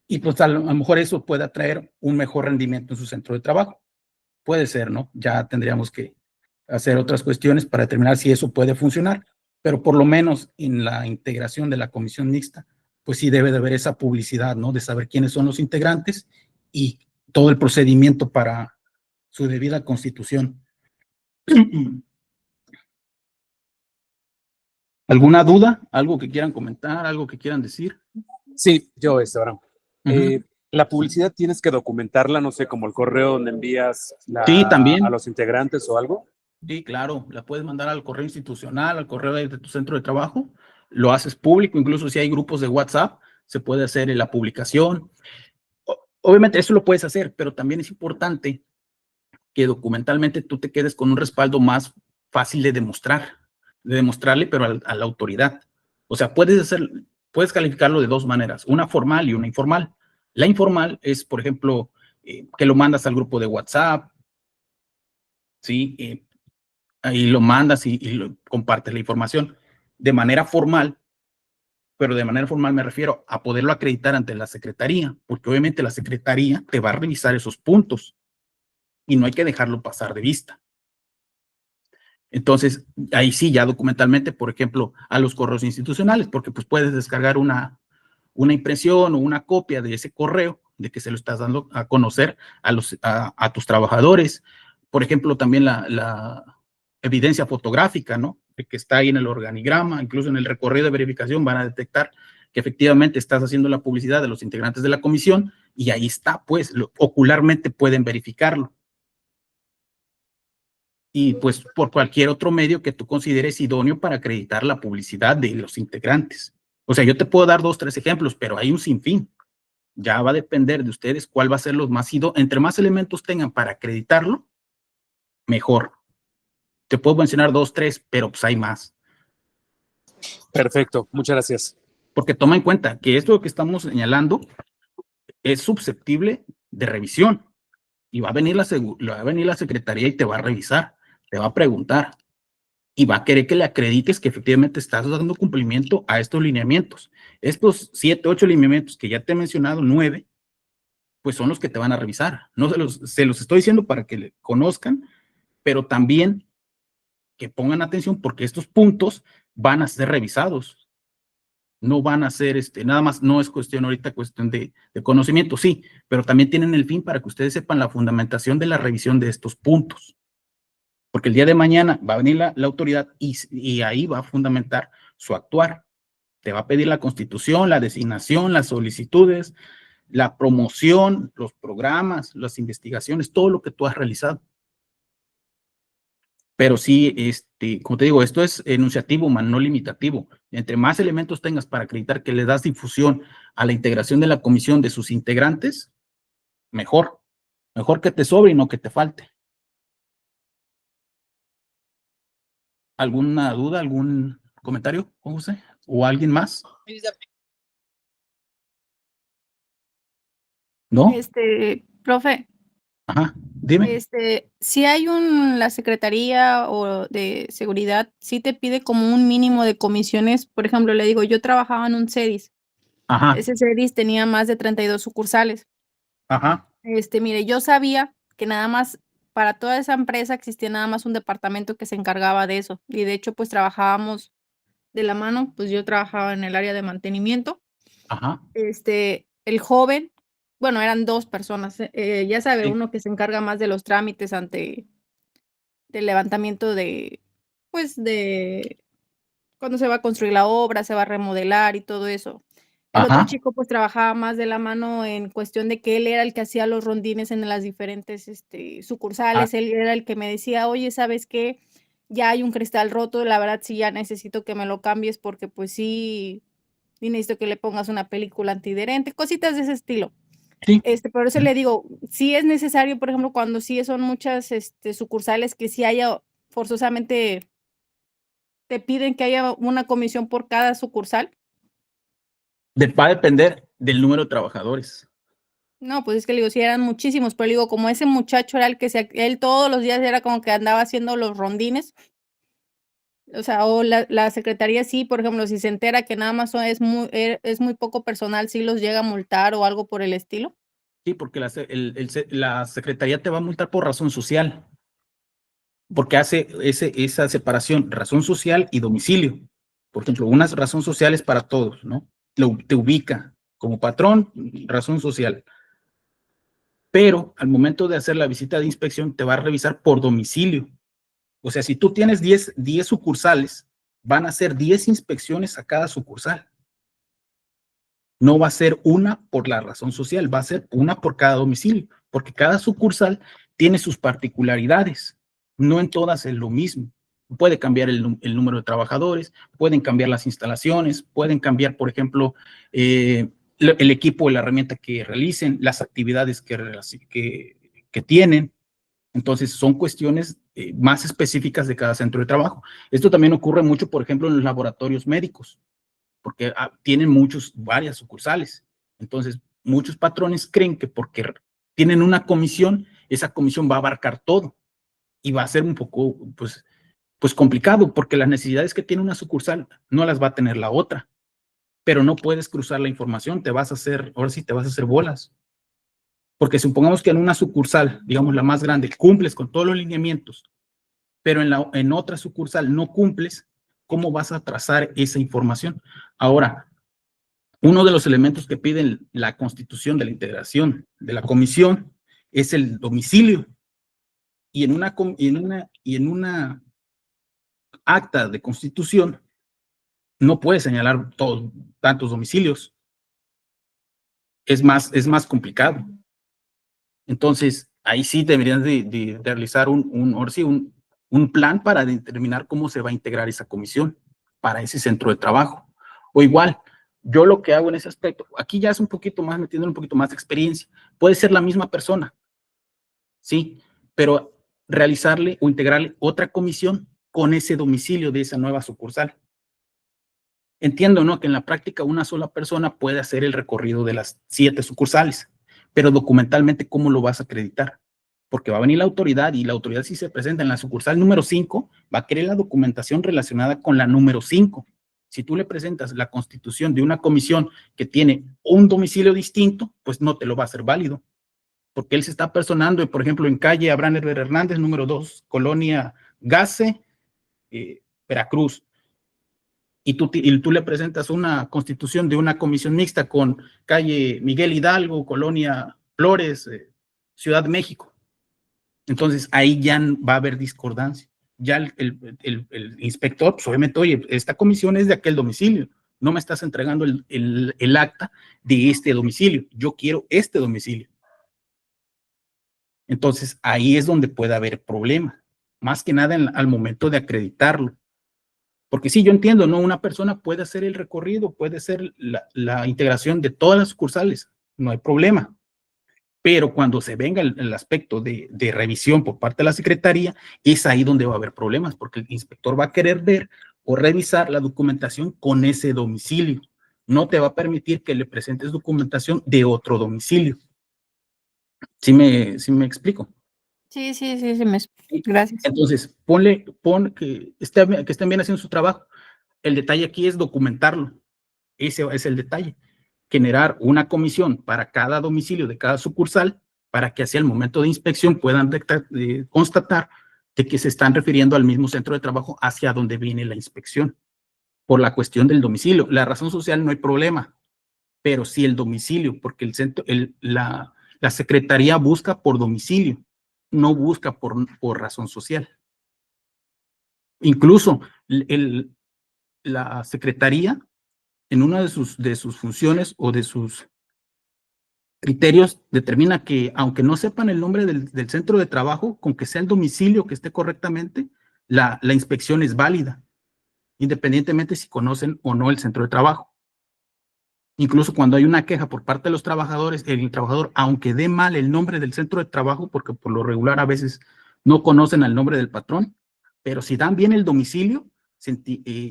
y pues a lo mejor eso puede traer un mejor rendimiento en su centro de trabajo. Puede ser, ¿no? Ya tendríamos que hacer otras cuestiones para determinar si eso puede funcionar, pero por lo menos en la integración de la comisión mixta, pues sí debe de haber esa publicidad, ¿no? De saber quiénes son los integrantes y todo el procedimiento para su debida constitución. ¿Alguna duda? ¿Algo que quieran comentar? ¿Algo que quieran decir? Sí, yo, Abraham. La publicidad tienes que documentarla, no sé, como el correo donde envías sí, también. a los integrantes o algo. Sí, claro, la puedes mandar al correo institucional, al correo de tu centro de trabajo, lo haces público, incluso si hay grupos de WhatsApp, se puede hacer la publicación. Obviamente eso lo puedes hacer, pero también es importante que documentalmente tú te quedes con un respaldo más fácil de demostrarle, pero a la autoridad. O sea, puedes calificarlo de dos maneras, una formal y una informal. La informal es, por ejemplo, que lo mandas al grupo de WhatsApp, ¿sí? Ahí lo mandas y compartes la información de manera formal, pero de manera formal me refiero a poderlo acreditar ante la secretaría, porque obviamente la secretaría te va a revisar esos puntos y no hay que dejarlo pasar de vista. Entonces, ahí sí, ya documentalmente, por ejemplo, a los correos institucionales, porque pues puedes descargar una impresión o una copia de ese correo de que se lo estás dando a conocer a tus trabajadores. Por ejemplo, también la evidencia fotográfica, ¿no? De que está ahí en el organigrama, incluso en el recorrido de verificación van a detectar que efectivamente estás haciendo la publicidad de los integrantes de la comisión y ahí está, pues, ocularmente pueden verificarlo. Y pues por cualquier otro medio que tú consideres idóneo para acreditar la publicidad de los integrantes. O sea, yo te puedo dar 2, 3 ejemplos, pero hay un sinfín. Ya va a depender de ustedes cuál va a ser los más idóneos. Entre más elementos tengan para acreditarlo, mejor. Te puedo mencionar 2, 3, pero pues hay más. Perfecto, muchas gracias. Porque toma en cuenta que esto que estamos señalando es susceptible de revisión y va a venir la secretaría y te va a revisar, te va a preguntar y va a querer que le acredites que efectivamente estás dando cumplimiento a estos lineamientos. Estos 7, 8 lineamientos que ya te he mencionado, 9, pues son los que te van a revisar. No se los estoy diciendo para que le conozcan, pero también que pongan atención porque estos puntos van a ser revisados. No van a ser, nada más, no es cuestión ahorita, cuestión de conocimiento, sí, pero también tienen el fin para que ustedes sepan la fundamentación de la revisión de estos puntos. Porque el día de mañana va a venir la autoridad y ahí va a fundamentar su actuar. Te va a pedir la constitución, la designación, las solicitudes, la promoción, los programas, las investigaciones, todo lo que tú has realizado. Pero sí, como te digo, esto es enunciativo, no limitativo. Entre más elementos tengas para acreditar que le das difusión a la integración de la comisión de sus integrantes, mejor. Mejor que te sobre y no que te falte. ¿Alguna duda, algún comentario, José? ¿O alguien más? ¿No? Profe. Ajá, dime. Si hay la Secretaría o de Seguridad, sí te pide como un mínimo de comisiones. Por ejemplo, le digo, yo trabajaba en un CEDIS. Ajá. Ese CEDIS tenía más de 32 sucursales. Ajá. Mire, yo sabía que nada más para toda esa empresa existía nada más un departamento que se encargaba de eso. Y de hecho, pues trabajábamos de la mano, pues yo trabajaba en el área de mantenimiento. Ajá. El joven, bueno, eran 2 personas, ya sabe, Sí. uno que se encarga más de los trámites del levantamiento pues de cuando se va a construir la obra, se va a remodelar y todo eso. El otro chico pues trabajaba más de la mano en cuestión de que él era el que hacía los rondines en las diferentes sucursales, él era el que me decía, oye, ¿sabes qué? Ya hay un cristal roto, la verdad sí ya necesito que me lo cambies porque pues sí, y necesito que le pongas una película antiadherente, cositas de ese estilo. Sí. Por eso le digo, sí es necesario, por ejemplo, cuando sí son muchas sucursales que sí haya forzosamente, te piden que haya una comisión por cada sucursal. Va a depender del número de trabajadores. No, pues es que le digo, sí eran muchísimos, pero le digo, como ese muchacho era el que él todos los días era como que andaba haciendo los rondines. O sea, o la secretaría sí, por ejemplo, si se entera que nada más es muy poco personal, sí los llega a multar o algo por el estilo. Sí, porque la secretaría te va a multar por razón social, porque hace esa separación, razón social y domicilio. Por ejemplo, una razón social es para todos, ¿no? Te ubica como patrón, razón social. Pero al momento de hacer la visita de inspección, te va a revisar por domicilio. O sea, si tú tienes 10 sucursales, van a ser 10 inspecciones a cada sucursal. No va a ser una por la razón social, va a ser una por cada domicilio, porque cada sucursal tiene sus particularidades. No en todas es lo mismo. Puede cambiar el número de trabajadores, pueden cambiar las instalaciones, pueden cambiar, por ejemplo, el equipo o la herramienta que realicen, las actividades que tienen. Entonces, son cuestiones más específicas de cada centro de trabajo. Esto también ocurre mucho, por ejemplo, en los laboratorios médicos, porque tienen varias sucursales. Entonces, muchos patrones creen que porque tienen una comisión, esa comisión va a abarcar todo y va a ser un poco, pues complicado, porque las necesidades que tiene una sucursal no las va a tener la otra, pero no puedes cruzar la información, ahora sí te vas a hacer bolas. Porque supongamos que en una sucursal, digamos la más grande, cumples con todos los lineamientos, pero en otra sucursal no cumples, ¿cómo vas a trazar esa información? Ahora, uno de los elementos que piden la constitución de la integración de la comisión es el domicilio. Y en una acta de constitución no puedes señalar tantos domicilios. Es más complicado. Entonces, ahí sí deberían de realizar un plan para determinar cómo se va a integrar esa comisión para ese centro de trabajo. O igual, yo lo que hago en ese aspecto, aquí ya es un poquito más, metiendo un poquito más de experiencia, puede ser la misma persona, sí, pero realizarle o integrarle otra comisión con ese domicilio de esa nueva sucursal. Entiendo, ¿no?, que en la práctica una sola persona puede hacer el recorrido de las 7 sucursales, pero documentalmente, ¿cómo lo vas a acreditar? Porque va a venir la autoridad y la autoridad, si se presenta en la sucursal número 5, va a querer la documentación relacionada con la número 5. Si tú le presentas la constitución de una comisión que tiene un domicilio distinto, pues no te lo va a hacer válido, porque él se está personando, por ejemplo, en calle Abraham Herrera Hernández, número 2, Colonia Gase, Veracruz. Y tú le presentas una constitución de una comisión mixta con calle Miguel Hidalgo, Colonia Flores, Ciudad de México. Entonces, ahí ya va a haber discordancia. Ya el inspector, pues obviamente, oye, esta comisión es de aquel domicilio, no me estás entregando el acta de este domicilio, yo quiero este domicilio. Entonces, ahí es donde puede haber problema, más que nada al momento de acreditarlo. Porque sí, yo entiendo, ¿no? Una persona puede hacer el recorrido, puede hacer la integración de todas las sucursales, no hay problema. Pero cuando se venga el aspecto de revisión por parte de la Secretaría, es ahí donde va a haber problemas, porque el inspector va a querer ver o revisar la documentación con ese domicilio. No te va a permitir que le presentes documentación de otro domicilio. ¿Sí me explico? Sí, gracias. Entonces, pon que estén bien haciendo su trabajo. El detalle aquí es documentarlo. Ese es el detalle. Generar una comisión para cada domicilio de cada sucursal para que hacia el momento de inspección puedan constatar de que se están refiriendo al mismo centro de trabajo hacia donde viene la inspección. Por la cuestión del domicilio. La razón social no hay problema, pero sí el domicilio, porque la Secretaría busca por domicilio, no busca por razón social. Incluso la Secretaría, en una de sus funciones o de sus criterios, determina que, aunque no sepan el nombre del centro de trabajo, con que sea el domicilio que esté correctamente, la inspección es válida, independientemente si conocen o no el centro de trabajo. Incluso cuando hay una queja por parte de los trabajadores, el trabajador, aunque dé mal el nombre del centro de trabajo, porque por lo regular a veces no conocen el nombre del patrón, pero si dan bien el domicilio,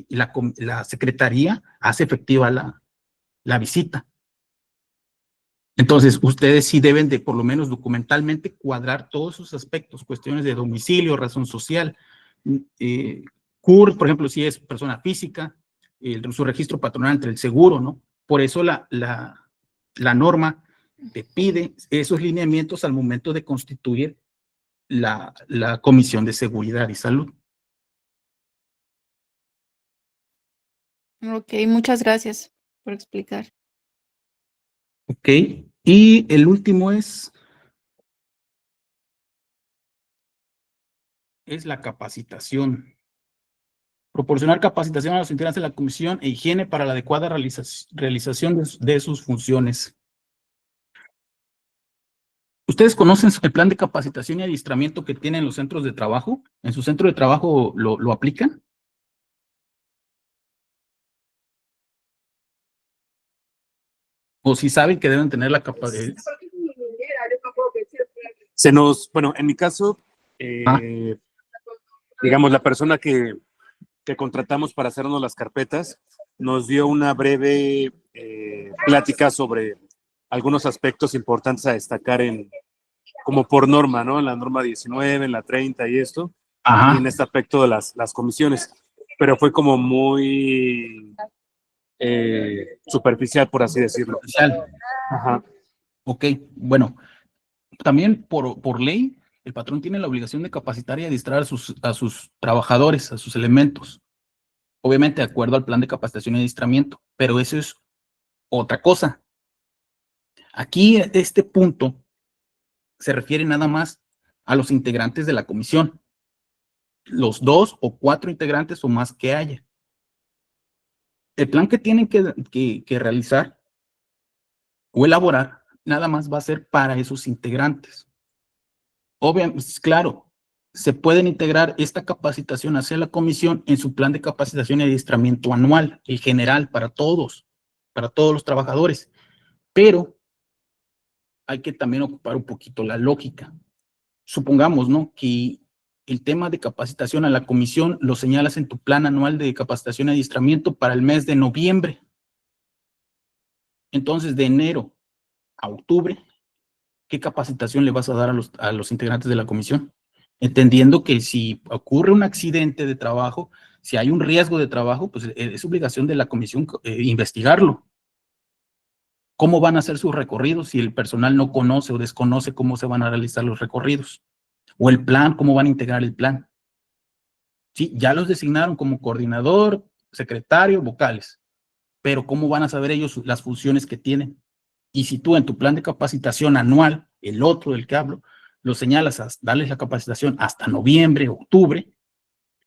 la Secretaría hace efectiva la visita. Entonces, ustedes sí deben de, por lo menos documentalmente, cuadrar todos esos aspectos, cuestiones de domicilio, razón social, CUR, por ejemplo, si es persona física, su registro patronal entre el seguro, ¿no? Por eso la norma te pide esos lineamientos al momento de constituir la Comisión de Seguridad y Salud. Ok, muchas gracias por explicar. Ok, y el último es la capacitación. Proporcionar capacitación a los integrantes de la comisión e higiene para la adecuada realización de sus funciones. ¿Ustedes conocen el plan de capacitación y adiestramiento que tienen los centros de trabajo? ¿En su centro de trabajo lo aplican? ¿O si saben que deben tener la capacidad? Bueno, en mi caso, digamos, la persona que contratamos para hacernos las carpetas nos dio una breve plática sobre algunos aspectos importantes a destacar como por norma, ¿no? En la norma 19, en la 30 y esto, y en este aspecto de las comisiones. Pero fue como muy superficial, por así decirlo. Superficial. Ajá. Ok, bueno, también por ley, el patrón tiene la obligación de capacitar y adiestrar a sus trabajadores, a sus elementos. Obviamente de acuerdo al plan de capacitación y adiestramiento, pero eso es otra cosa. Aquí, este punto se refiere nada más a los integrantes de la comisión, los 2 o 4 integrantes o más que haya. El plan que tienen que realizar o elaborar nada más va a ser para esos integrantes. Obviamente, claro, se pueden integrar esta capacitación hacia la comisión en su plan de capacitación y adiestramiento anual, el general para todos los trabajadores, pero hay que también ocupar un poquito la lógica. Supongamos, ¿no?, que el tema de capacitación a la comisión lo señalas en tu plan anual de capacitación y adiestramiento para el mes de noviembre. Entonces, de enero a octubre, ¿qué capacitación le vas a dar a los integrantes de la comisión? Entendiendo que si ocurre un accidente de trabajo, si hay un riesgo de trabajo, pues es obligación de la comisión investigarlo. ¿Cómo van a hacer sus recorridos si el personal no conoce o desconoce cómo se van a realizar los recorridos? O el plan, ¿cómo van a integrar el plan? Sí, ya los designaron como coordinador, secretario, vocales, pero ¿cómo van a saber ellos las funciones que tienen? Y si tú en tu plan de capacitación anual, el otro del que hablo, lo señalas a darles la capacitación hasta noviembre, octubre,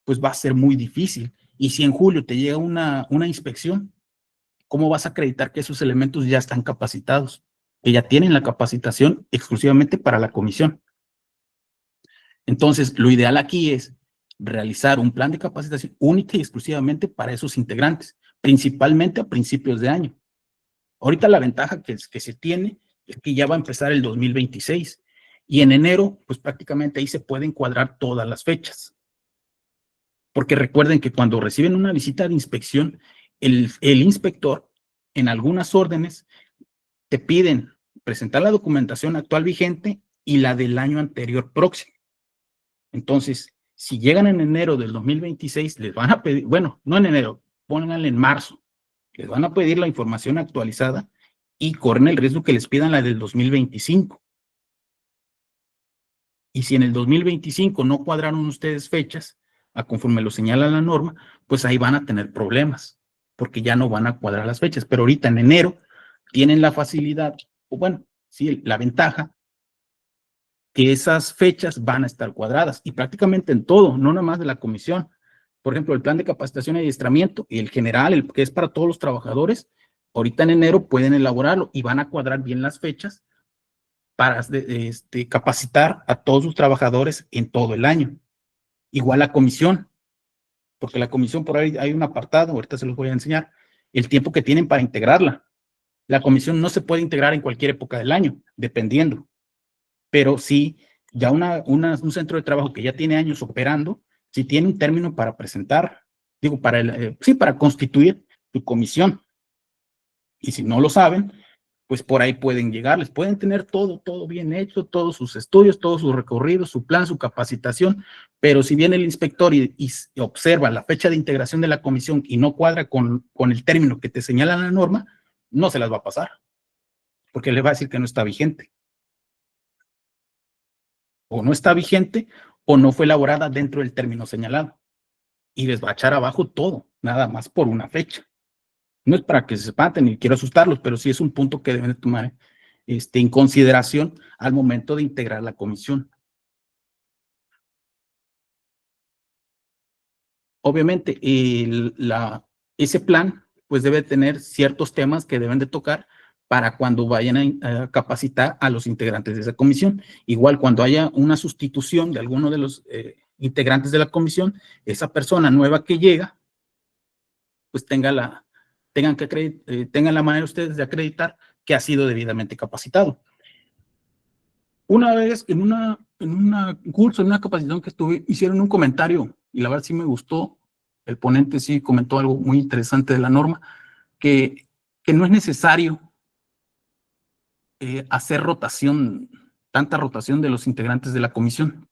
pues va a ser muy difícil. Y si en julio te llega una inspección, ¿cómo vas a acreditar que esos elementos ya están capacitados? Que ya tienen la capacitación exclusivamente para la comisión. Entonces, lo ideal aquí es realizar un plan de capacitación única y exclusivamente para esos integrantes, principalmente a principios de año. Ahorita la ventaja que se tiene es que ya va a empezar el 2026 y en enero, pues prácticamente ahí se pueden cuadrar todas las fechas. Porque recuerden que cuando reciben una visita de inspección, el inspector en algunas órdenes te piden presentar la documentación actual vigente y la del año anterior próximo. Entonces, si llegan en enero del 2026, les van a pedir, bueno, no en enero, pónganle en marzo, les van a pedir la información actualizada y corren el riesgo que les pidan la del 2025. Y si en el 2025 no cuadraron ustedes fechas, a conforme lo señala la norma, pues ahí van a tener problemas, porque ya no van a cuadrar las fechas. Pero ahorita en enero tienen la facilidad, o bueno, sí, la ventaja, que esas fechas van a estar cuadradas, y prácticamente en todo, no nada más de la comisión. Por ejemplo, el plan de capacitación y adiestramiento, y el general, el que es para todos los trabajadores, ahorita en enero pueden elaborarlo, y van a cuadrar bien las fechas para capacitar a todos sus trabajadores en todo el año. Igual la comisión, porque la comisión por ahí hay un apartado, ahorita se los voy a enseñar, el tiempo que tienen para integrarla. La comisión no se puede integrar en cualquier época del año, dependiendo. Pero sí, ya un centro de trabajo que ya tiene años operando, sí tiene un término para presentar, digo, para constituir tu comisión. Y si no lo saben, pues por ahí pueden llegarles, pueden tener todo bien hecho, todos sus estudios, todos sus recorridos, su plan, su capacitación, pero si viene el inspector y observa la fecha de integración de la comisión y no cuadra con el término que te señala la norma, no se las va a pasar, porque le va a decir que no está vigente. O no está vigente, o no fue elaborada dentro del término señalado. Y les va a echar abajo todo, nada más por una fecha. No es para que se espanten ni quiero asustarlos, pero sí es un punto que deben de tomar en consideración al momento de integrar la comisión. Obviamente, ese plan pues debe tener ciertos temas que deben de tocar para cuando vayan a capacitar a los integrantes de esa comisión. Igual cuando haya una sustitución de alguno de los integrantes de la comisión, esa persona nueva que llega, pues tengan la manera ustedes de acreditar que ha sido debidamente capacitado. Una vez en un curso, en una capacitación que estuve, hicieron un comentario y la verdad sí me gustó. El ponente sí comentó algo muy interesante de la norma, que no es necesario hacer tanta rotación de los integrantes de la comisión.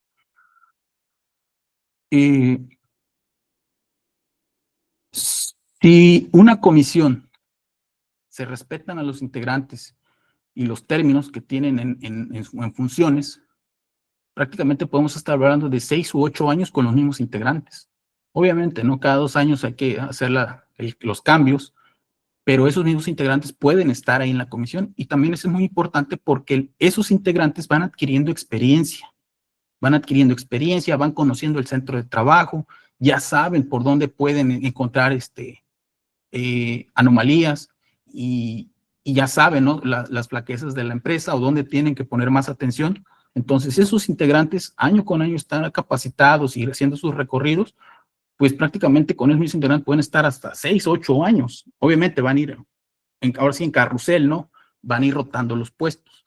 Si una comisión se respetan a los integrantes y los términos que tienen en funciones, prácticamente podemos estar hablando de 6 u 8 años con los mismos integrantes. Obviamente, ¿no? Cada 2 años hay que hacer los cambios, pero esos mismos integrantes pueden estar ahí en la comisión, y también eso es muy importante porque esos integrantes van adquiriendo experiencia, van conociendo el centro de trabajo, ya saben por dónde pueden encontrar anomalías y ya saben, ¿no? las flaquezas de la empresa o dónde tienen que poner más atención. Entonces, esos integrantes año con año están capacitados y haciendo sus recorridos, pues prácticamente con esos mismos integrantes pueden estar hasta 6, 8 años. Obviamente van a ir, ahora sí en carrusel, ¿no? Van a ir rotando los puestos.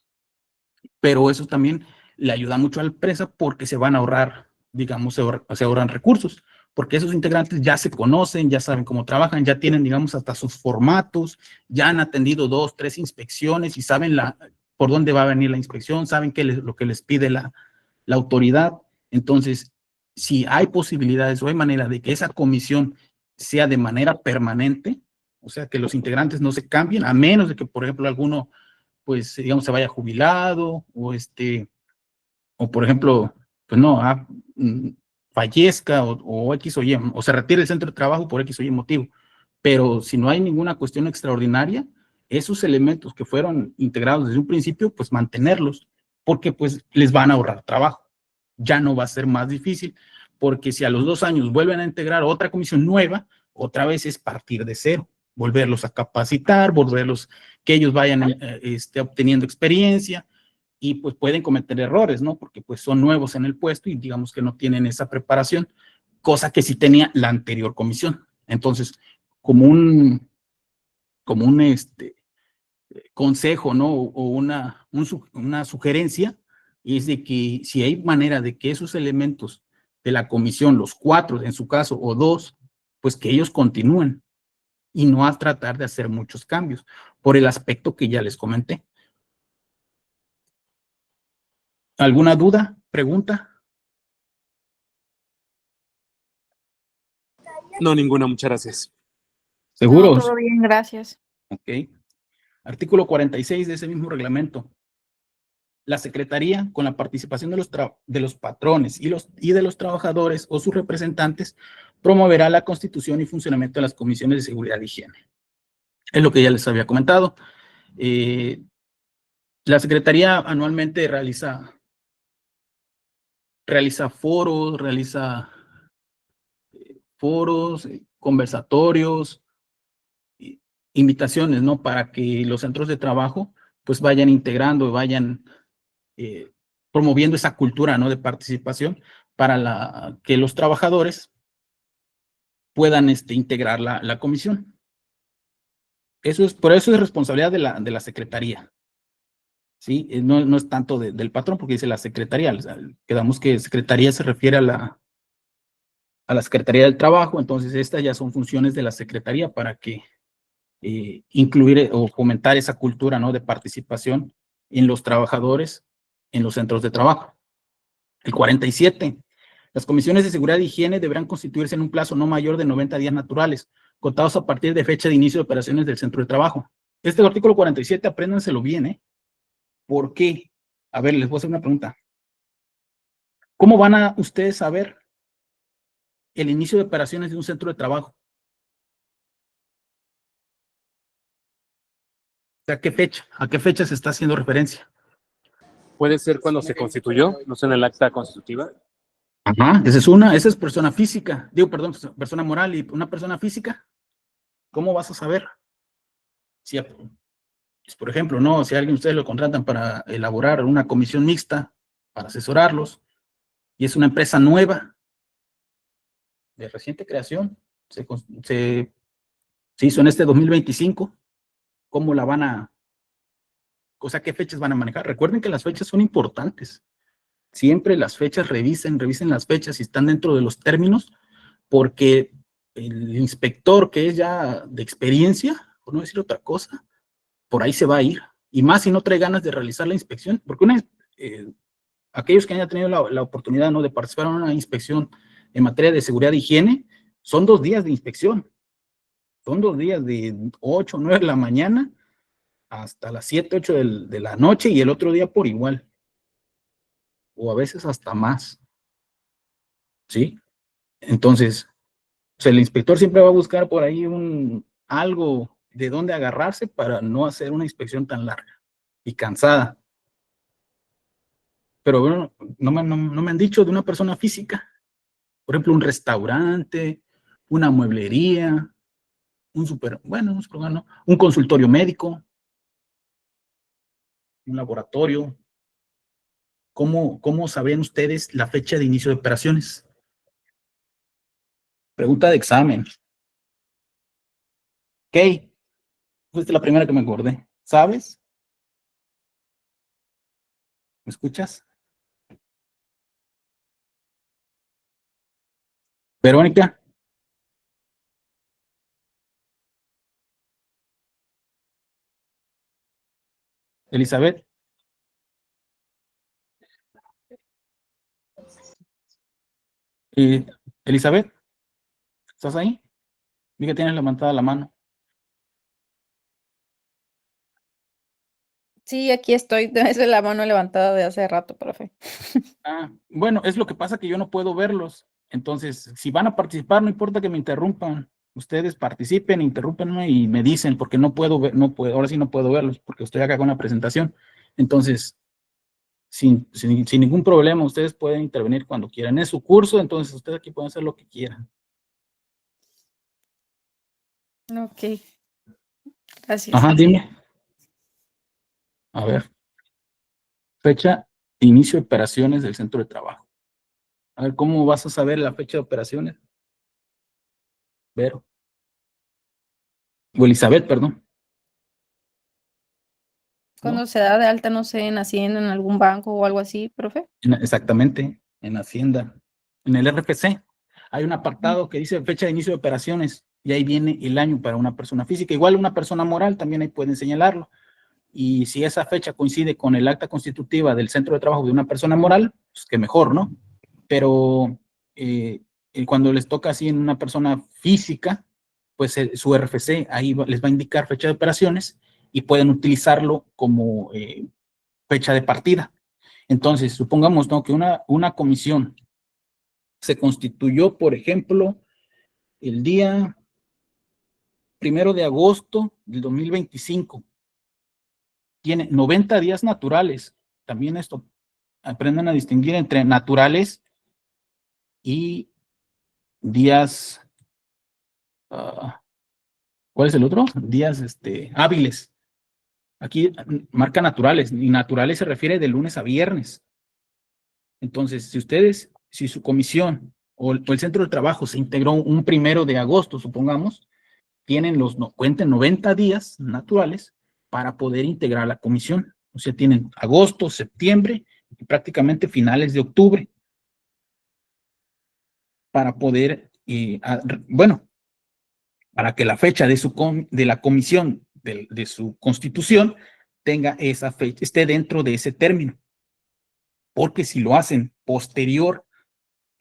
Pero eso también le ayuda mucho a la empresa porque se van a ahorrar digamos, se ahorran recursos, porque esos integrantes ya se conocen, ya saben cómo trabajan, ya tienen, digamos, hasta sus formatos, ya han atendido 2, 3 inspecciones y saben por dónde va a venir la inspección, saben lo que les pide la autoridad. Entonces, si hay posibilidades o hay manera de que esa comisión sea de manera permanente, o sea, que los integrantes no se cambien, a menos de que, por ejemplo, alguno, pues, digamos, se vaya jubilado o por ejemplo, pues no, fallezca o X o Y, o se retire del centro de trabajo por X o Y motivo. Pero si no hay ninguna cuestión extraordinaria, esos elementos que fueron integrados desde un principio, pues mantenerlos, porque pues les van a ahorrar trabajo. Ya no va a ser más difícil, porque si a los 2 años vuelven a integrar otra comisión nueva, otra vez es partir de cero, volverlos a capacitar, volverlos que ellos vayan obteniendo experiencia, y pues pueden cometer errores, ¿no? Porque pues son nuevos en el puesto y digamos que no tienen esa preparación, cosa que sí tenía la anterior comisión. Entonces, como un consejo, ¿no? O una sugerencia, es de que si hay manera de que esos elementos de la comisión, los 4 en su caso, o 2, pues que ellos continúen y no a tratar de hacer muchos cambios, por el aspecto que ya les comenté. ¿Alguna duda? ¿Pregunta? No, ninguna, muchas gracias. ¿Seguros? No, todo bien, gracias. Ok. Artículo 46 de ese mismo reglamento. La Secretaría, con la participación de los patrones y de los trabajadores o sus representantes, promoverá la constitución y funcionamiento de las comisiones de seguridad e higiene. Es lo que ya les había comentado. La Secretaría anualmente realiza foros, conversatorios, invitaciones, ¿no? Para que los centros de trabajo pues vayan integrando y vayan promoviendo esa cultura, ¿no? De participación para que los trabajadores puedan integrar la comisión. Por eso es responsabilidad de la Secretaría. ¿Sí? No es tanto del patrón, porque dice la Secretaría. Quedamos que Secretaría se refiere a la Secretaría del Trabajo, entonces estas ya son funciones de la Secretaría para que incluir o fomentar esa cultura, ¿no? De participación en los trabajadores en los centros de trabajo. El 47. Las comisiones de seguridad e higiene deberán constituirse en un plazo no mayor de 90 días naturales, contados a partir de fecha de inicio de operaciones del centro de trabajo. Este artículo 47, apréndanselo bien, ¿eh? ¿Por qué? A ver, les voy a hacer una pregunta. ¿Cómo van a ustedes saber el inicio de operaciones de un centro de trabajo? ¿A qué fecha se está haciendo referencia? ¿Puede ser cuando se constituyó? ¿No sé, en el acta constitutiva? Ajá, esa es persona física, perdón, persona moral. Y una persona física, ¿cómo vas a saber? Si, pues, por ejemplo, no, si alguien ustedes lo contratan para elaborar una comisión mixta, para asesorarlos, y es una empresa nueva, de reciente creación, se hizo en este 2025, ¿cómo la van a, o sea, qué fechas van a manejar? Recuerden que las fechas son importantes. Siempre las fechas, revisen las fechas si están dentro de los términos, porque el inspector que es ya de experiencia, por no decir otra cosa, por ahí se va a ir. Y más si no trae ganas de realizar la inspección, porque aquellos que hayan tenido la oportunidad, ¿no? De participar en una inspección en materia de seguridad e higiene, son 2 días de inspección. Son 2 días de 8 o 9 de la mañana hasta las 7, 8 de la noche, y el otro día por igual. O a veces hasta más. ¿Sí? Entonces, el inspector siempre va a buscar por ahí algo de dónde agarrarse para no hacer una inspección tan larga y cansada. Pero bueno, no me han dicho de una persona física. Por ejemplo, un restaurante, una mueblería, un consultorio médico, un laboratorio. ¿Cómo saben ustedes la fecha de inicio de operaciones? Pregunta de examen. Ok, fuiste la primera que me acordé. ¿Sabes? ¿Me escuchas? Verónica. Elizabeth. Elizabeth, ¿estás ahí? Vi que tienes levantada la mano. Sí, aquí estoy, es la mano levantada de hace rato, profe. Bueno, es lo que pasa que yo no puedo verlos. Entonces, si van a participar, no importa que me interrumpan. Ustedes participen, interrúmpenme y me dicen, porque no puedo ver, ahora sí no puedo verlos, porque estoy acá con la presentación. Entonces, sin ningún problema, ustedes pueden intervenir cuando quieran. Es su curso, entonces ustedes aquí pueden hacer lo que quieran. Ok. Gracias. Ajá, dime. A ver. Fecha de inicio de operaciones del centro de trabajo. A ver, ¿cómo vas a saber la fecha de operaciones? Vero. O Elizabeth, perdón. Cuando ¿No? se da de alta, no sé, en Hacienda, en algún banco o algo así, profe. Exactamente, en Hacienda. En el RFC hay un apartado que dice fecha de inicio de operaciones y ahí viene el año para una persona física. Igual una persona moral también ahí pueden señalarlo. Y si esa fecha coincide con el acta constitutiva del centro de trabajo de una persona moral, pues que mejor, ¿no? Pero cuando les toca así en una persona física, pues su RFC ahí les va a indicar fecha de operaciones y pueden utilizarlo como fecha de partida. Entonces, supongamos, ¿no?, que una comisión se constituyó, por ejemplo, el día 1 de agosto del 2025. Tiene 90 días naturales. También esto, aprendan a distinguir entre naturales y días, ¿cuál es el otro? Días hábiles. Aquí marca naturales, y naturales se refiere de lunes a viernes. Entonces, si su comisión o el centro de trabajo se integró un 1 de agosto, supongamos, cuenten 90 días naturales para poder integrar la comisión. O sea, tienen agosto, septiembre y prácticamente finales de octubre para poder, para que la fecha de la comisión de su constitución tenga esa fecha, esté dentro de ese término. Porque si lo hacen posterior,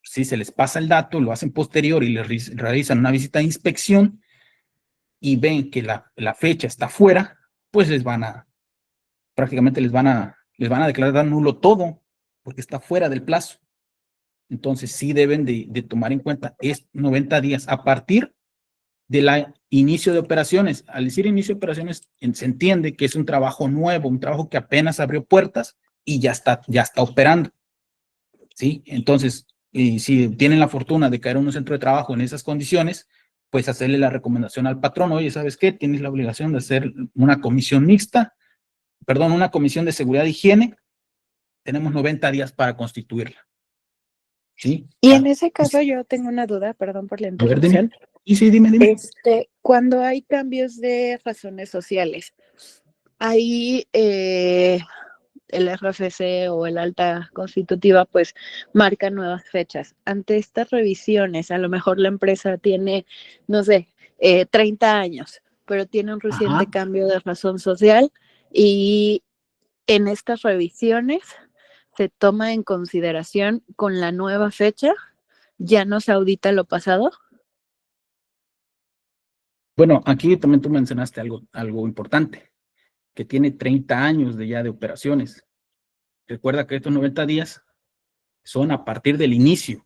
si se les pasa el dato, lo hacen posterior y les realizan una visita de inspección y ven que la fecha está fuera, pues prácticamente les van a declarar nulo todo, porque está fuera del plazo. Entonces sí deben de tomar en cuenta, es 90 días a partir del inicio de operaciones. Al decir inicio de operaciones, se entiende que es un trabajo nuevo, un trabajo que apenas abrió puertas y ya está operando. ¿Sí? Entonces, si tienen la fortuna de caer en un centro de trabajo en esas condiciones, pues hacerle la recomendación al patrón: oye, ¿sabes qué? Tienes la obligación de hacer una comisión una comisión de seguridad e higiene. Tenemos 90 días para constituirla. ¿Sí? Y en ese caso yo tengo una duda, perdón por la interrupción. Sí, dime. Cuando hay cambios de razones sociales, ahí el RFC o el alta constitutiva pues marca nuevas fechas. Ante estas revisiones, a lo mejor la empresa tiene, no sé, 30 años, pero tiene un reciente cambio de razón social y en estas revisiones se toma en consideración con la nueva fecha, ya no se audita lo pasado. Bueno, aquí también tú mencionaste algo importante, que tiene 30 años de operaciones. Recuerda que estos 90 días son a partir del inicio,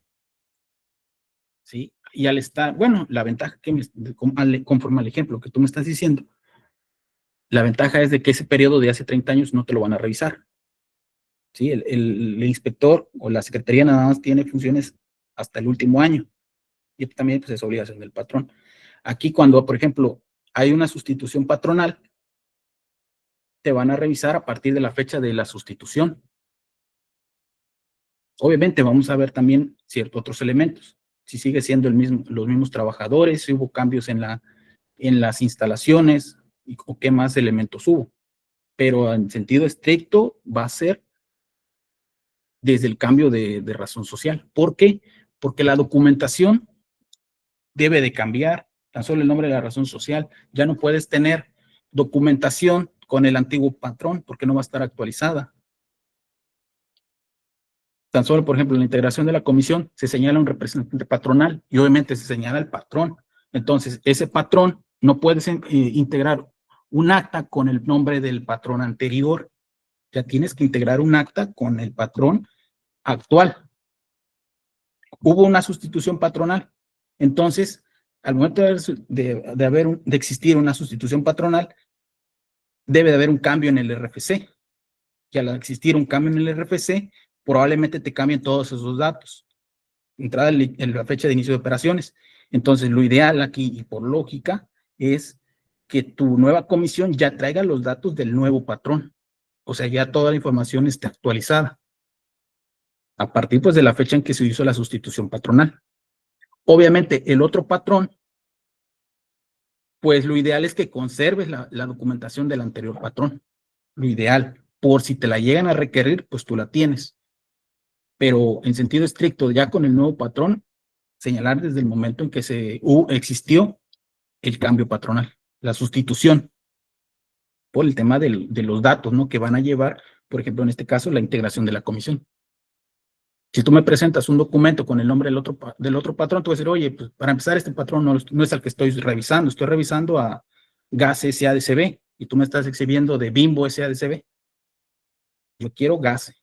¿sí? Y al estar, la ventaja conforme al ejemplo que tú me estás diciendo, la ventaja es de que ese periodo de hace 30 años no te lo van a revisar, ¿sí? El inspector o la secretaría nada más tiene funciones hasta el último año, y también pues es obligación del patrón. Aquí cuando, por ejemplo, hay una sustitución patronal, te van a revisar a partir de la fecha de la sustitución. Obviamente vamos a ver también ciertos otros elementos, si sigue siendo los mismos trabajadores, si hubo cambios en las instalaciones, o qué más elementos hubo. Pero en sentido estricto va a ser desde el cambio de razón social. ¿Por qué? Porque la documentación debe de cambiar, tan solo el nombre de la razón social. Ya no puedes tener documentación con el antiguo patrón porque no va a estar actualizada. Tan solo, por ejemplo, en la integración de la comisión se señala un representante patronal y obviamente se señala el patrón. Entonces, ese patrón no puedes integrar un acta con el nombre del patrón anterior. Ya tienes que integrar un acta con el patrón actual. Hubo una sustitución patronal. Entonces, al momento de existir una sustitución patronal, debe de haber un cambio en el RFC. Y al existir un cambio en el RFC, probablemente te cambien todos esos datos. Entrada en la fecha de inicio de operaciones. Entonces, lo ideal aquí, y por lógica, es que tu nueva comisión ya traiga los datos del nuevo patrón. O sea, ya toda la información esté actualizada. A partir, pues, de la fecha en que se hizo la sustitución patronal. Obviamente, el otro patrón, pues, lo ideal es que conserves la documentación del anterior patrón. Lo ideal. Por si te la llegan a requerir, pues tú la tienes. Pero en sentido estricto, ya con el nuevo patrón, señalar desde el momento en que existió el cambio patronal, la sustitución, por el tema de los datos, ¿no? Que van a llevar, por ejemplo, en este caso, la integración de la comisión. Si tú me presentas un documento con el nombre del otro patrón, tú vas a decir, oye, pues para empezar, este patrón no es el que estoy revisando a Gas SADCB, y tú me estás exhibiendo de Bimbo SADCB. Yo quiero Gas.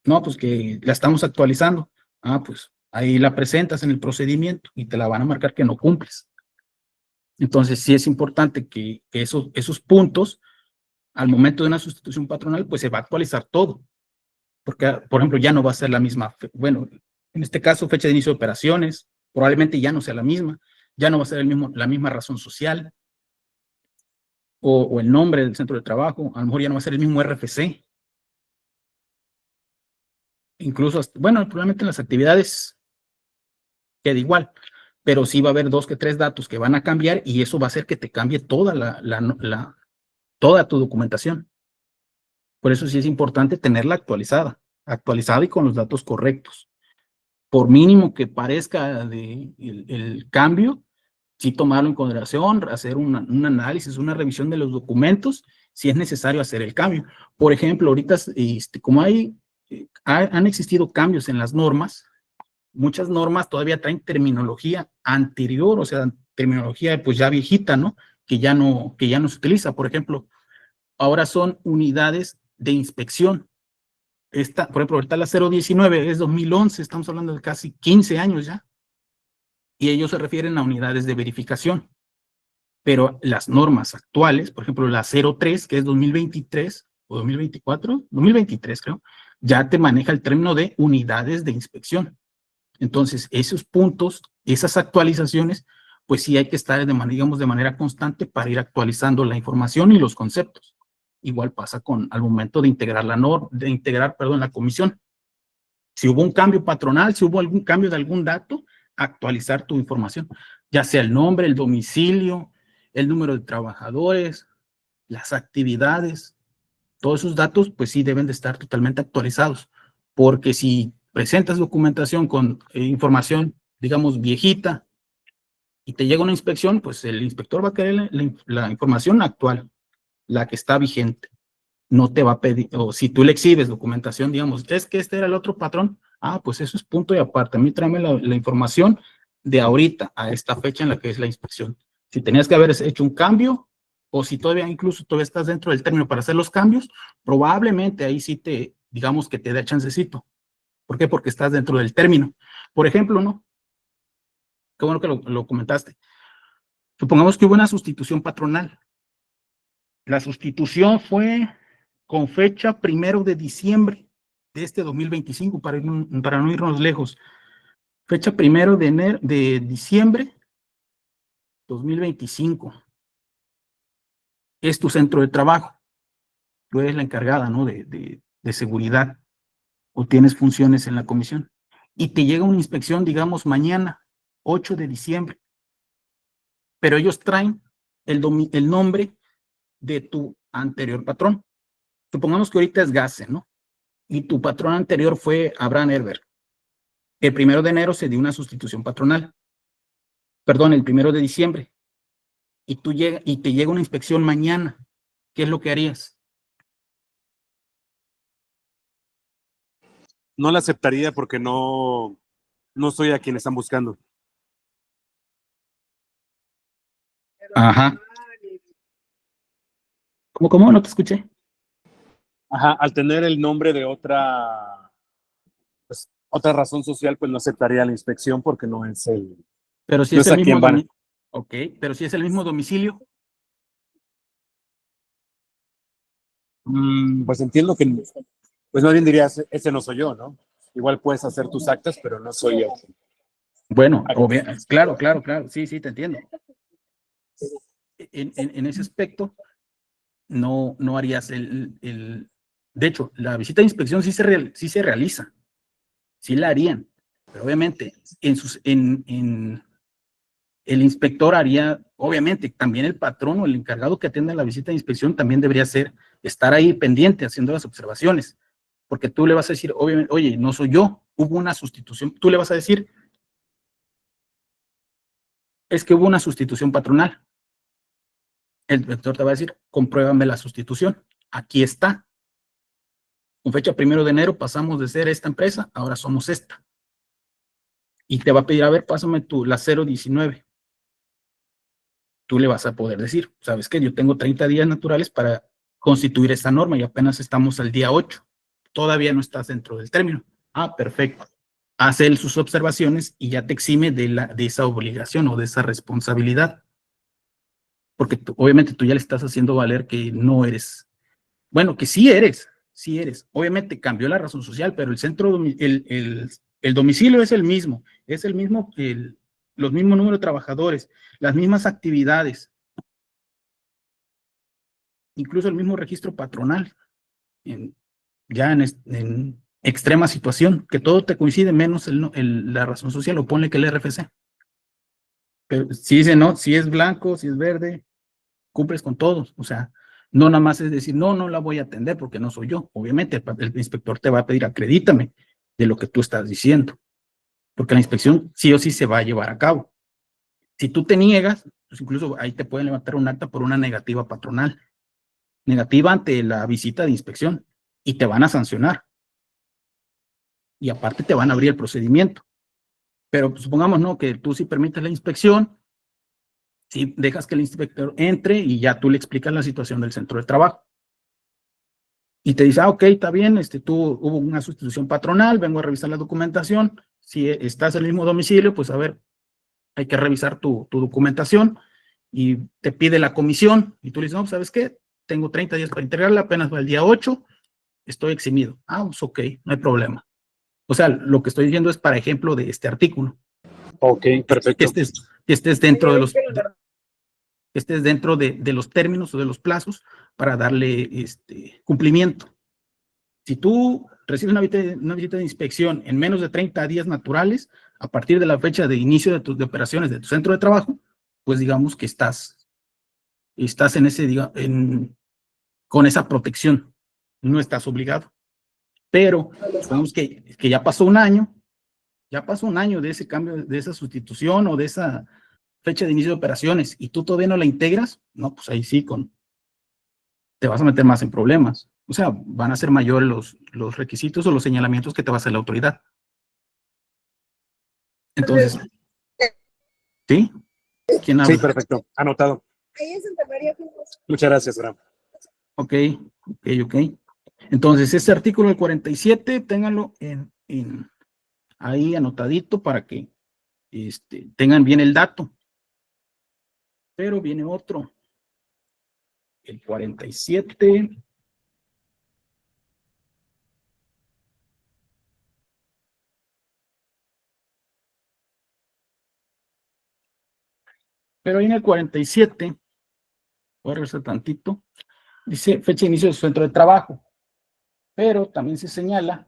No, pues que la estamos actualizando. Ah, pues ahí la presentas en el procedimiento y te la van a marcar que no cumples. Entonces, sí es importante que esos puntos, al momento de una sustitución patronal, pues se va a actualizar todo. Porque, por ejemplo, ya no va a ser la misma, bueno, en este caso, fecha de inicio de operaciones, probablemente ya no sea la misma, ya no va a ser la misma razón social, o el nombre del centro de trabajo, a lo mejor ya no va a ser el mismo RFC. Incluso, bueno, probablemente en las actividades queda igual, pero sí va a haber 2 que 3 datos que van a cambiar y eso va a hacer que te cambie toda toda tu documentación. Por eso sí es importante tenerla actualizada y con los datos correctos. Por mínimo que parezca el cambio, sí tomarlo en consideración, hacer un análisis, una revisión de los documentos, si es necesario hacer el cambio. Por ejemplo, ahorita, como han existido cambios en las normas, muchas normas todavía traen terminología anterior, o sea, terminología pues ya viejita, ¿no? Que ya no se utiliza. Por ejemplo, ahora son unidades de inspección. Por ejemplo, ahorita la 019 es 2011, estamos hablando de casi 15 años ya. Y ellos se refieren a unidades de verificación. Pero las normas actuales, por ejemplo, la 03, que es 2023 o 2024, 2023 creo, ya te maneja el término de unidades de inspección. Entonces, esos puntos, esas actualizaciones, pues sí hay que estar, digamos, de manera constante para ir actualizando la información y los conceptos. Igual pasa al momento de integrar la comisión. Si hubo un cambio patronal, si hubo algún cambio de algún dato, actualizar tu información, ya sea el nombre, el domicilio, el número de trabajadores, las actividades, todos esos datos, pues sí deben de estar totalmente actualizados, porque si presentas documentación con información, digamos, viejita, y te llega una inspección, pues el inspector va a querer la información actual, la que está vigente. No te va a pedir, o si tú le exhibes documentación, digamos, es que este era el otro patrón, pues eso es punto y aparte. A mí tráeme la información de ahorita a esta fecha en la que es la inspección. Si tenías que haber hecho un cambio, o si todavía estás dentro del término para hacer los cambios, probablemente ahí sí digamos que te da chancecito. ¿Por qué? Porque estás dentro del término. Por ejemplo, ¿no? Qué bueno que lo comentaste. Supongamos que hubo una sustitución patronal. La sustitución fue con fecha 1 de diciembre de este 2025, para no irnos lejos. Fecha 1 de diciembre 2025. Es tu centro de trabajo. Tú eres la encargada, ¿no? de seguridad, o tienes funciones en la comisión. Y te llega una inspección, digamos, mañana, 8 de diciembre. Pero ellos traen el nombre de tu anterior patrón. Supongamos que ahorita es Gase, ¿no? Y tu patrón anterior fue Abraham Herbert. El 1 de enero se dio una sustitución patronal. perdón, el 1 de diciembre, y te llega una inspección mañana, ¿qué es lo que harías? No la aceptaría porque no soy a quien están buscando. Ajá. ¿Cómo? No te escuché. Ajá, al tener el nombre de pues, otra razón social, pues no aceptaría la inspección porque no es Pero si no es es el a mismo quien van. ok, pero si es el mismo domicilio. Pues entiendo que, pues más bien dirías, ese no soy yo, ¿no? Igual puedes hacer tus actas, pero no soy yo. Bueno, claro, sí, te entiendo. En ese aspecto, no harías de hecho, la visita de inspección sí se realiza, sí la harían, pero obviamente el inspector haría, obviamente, también el patrón o el encargado que atienda la visita de inspección también debería estar ahí pendiente haciendo las observaciones, porque tú le vas a decir, obviamente, oye, no soy yo, hubo una sustitución, tú le vas a decir, es que hubo una sustitución patronal. El inspector te va a decir, compruébame la sustitución, aquí está. Con fecha 1 de enero pasamos de ser esta empresa, ahora somos esta. Y te va a pedir, a ver, pásame la 019. Tú le vas a poder decir, ¿sabes qué? Yo tengo 30 días naturales para constituir esta norma y apenas estamos al día 8. Todavía no estás dentro del término. Ah, perfecto. Hace él sus observaciones y ya te exime de esa obligación o de esa responsabilidad. Porque obviamente tú ya le estás haciendo valer que no eres, bueno, que sí eres. Obviamente cambió la razón social, pero el domicilio es el mismo, los mismos números de trabajadores, las mismas actividades, incluso el mismo registro patronal, ya en extrema situación, que todo te coincide menos la razón social, o ponle que el RFC. Pero si dice no, si es blanco, si es verde, cumples con todos, o sea, no nada más es decir, no la voy a atender porque no soy yo. Obviamente el inspector te va a pedir, acredítame de lo que tú estás diciendo, porque la inspección sí o sí se va a llevar a cabo. Si tú te niegas, pues incluso ahí te pueden levantar un acta por una negativa patronal, negativa ante la visita de inspección, y te van a sancionar. Y aparte te van a abrir el procedimiento. Pero pues, supongamos, ¿no? Que tú sí permites la inspección, si dejas que el inspector entre y ya tú le explicas la situación del centro de trabajo. Y te dice, ok, está bien, hubo una sustitución patronal, vengo a revisar la documentación. Si estás en el mismo domicilio, pues a ver, hay que revisar tu documentación y te pide la comisión. Y tú le dices, no, ¿sabes qué? Tengo 30 días para integrarla, apenas va el día 8, estoy eximido. Ah, pues ok, no hay problema. O sea, lo que estoy diciendo es para ejemplo de este artículo. Ok, perfecto. Que estés dentro de los términos o de los plazos para darle cumplimiento. Si tú recibes una visita de inspección en menos de 30 días naturales, a partir de la fecha de inicio de operaciones de tu centro de trabajo, pues digamos que estás en con esa protección, no estás obligado. Pero supongamos que ya pasó un año de ese cambio, de esa sustitución o de esa fecha de inicio de operaciones y tú todavía no la integras, no, pues ahí sí te vas a meter más en problemas. O sea, van a ser mayores los requisitos o los señalamientos que te va a hacer la autoridad. Entonces, ¿sí? ¿Quién habla? Sí, perfecto. Anotado. Muchas gracias, Abraham. Ok. Entonces, este artículo del 47, ténganlo ahí anotadito para que tengan bien el dato. Pero viene otro. El 47. Pero ahí en el 47, voy a regresar tantito, dice fecha de inicio de su centro de trabajo, pero también se señala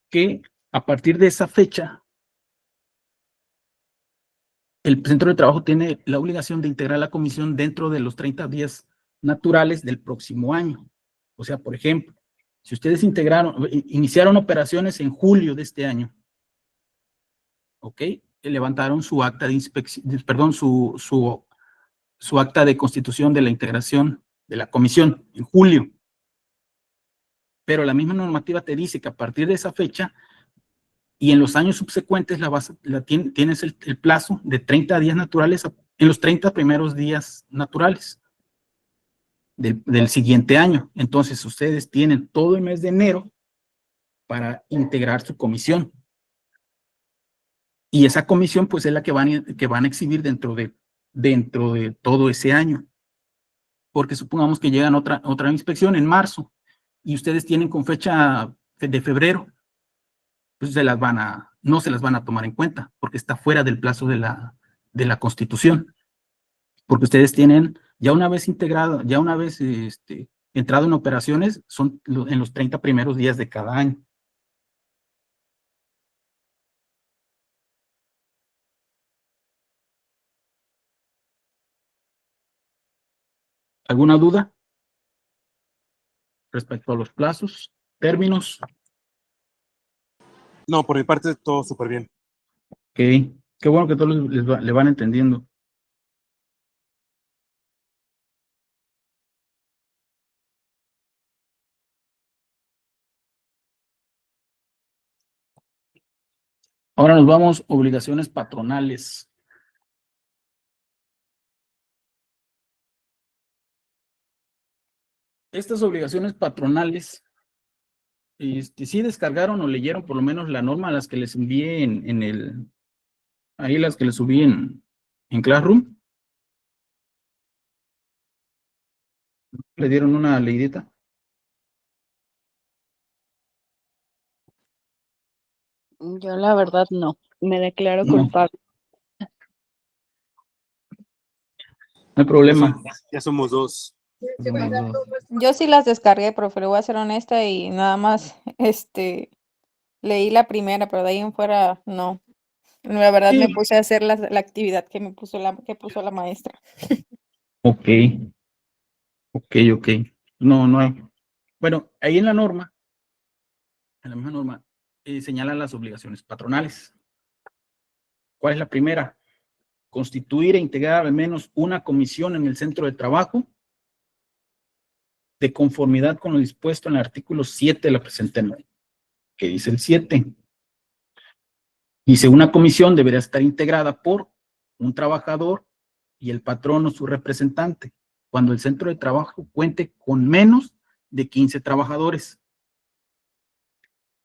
que a partir de esa fecha el centro de trabajo tiene la obligación de integrar la comisión dentro de los 30 días naturales del próximo año. O sea, por ejemplo, si ustedes iniciaron operaciones en julio de este año, ¿ok? Levantaron su acta de inspección, perdón, su acta de constitución de la integración de la comisión en julio. Pero la misma normativa te dice que a partir de esa fecha y en los años subsecuentes tienes el plazo de 30 días naturales en los 30 primeros días naturales del siguiente año. Entonces, ustedes tienen todo el mes de enero para integrar su comisión. Y esa comisión, pues, es la que van a exhibir dentro de todo ese año. Porque supongamos que llegan otra inspección en marzo y ustedes tienen con fecha de febrero, pues no se las van a tomar en cuenta porque está fuera del plazo de la Constitución. Porque ustedes tienen, ya una vez integrado, ya una vez entrado en operaciones, son en los 30 primeros días de cada año. ¿Alguna duda respecto a los plazos, términos? No, por mi parte todo súper bien. Ok, qué bueno que todos le van entendiendo. Ahora nos vamos a obligaciones patronales. Estas obligaciones patronales, sí descargaron o leyeron por lo menos la norma a las que les envié ahí las que les subí en Classroom. ¿Le dieron una leidita? Yo la verdad no, me declaro No. culpable. No hay problema. Ya somos dos. Yo sí las descargué, profe, le voy a ser honesta y nada más, leí la primera, pero de ahí en fuera, no. La verdad Sí. me puse a hacer la actividad que puso la maestra. Ok. No hay. Bueno, ahí en la norma, en la misma norma, señalan las obligaciones patronales. ¿Cuál es la primera? Constituir e integrar al menos una comisión en el centro de trabajo de conformidad con lo dispuesto en el artículo 7 de la presente norma. ¿Qué dice el 7? Dice, una comisión deberá estar integrada por un trabajador y el patrón o su representante, cuando el centro de trabajo cuente con menos de 15 trabajadores.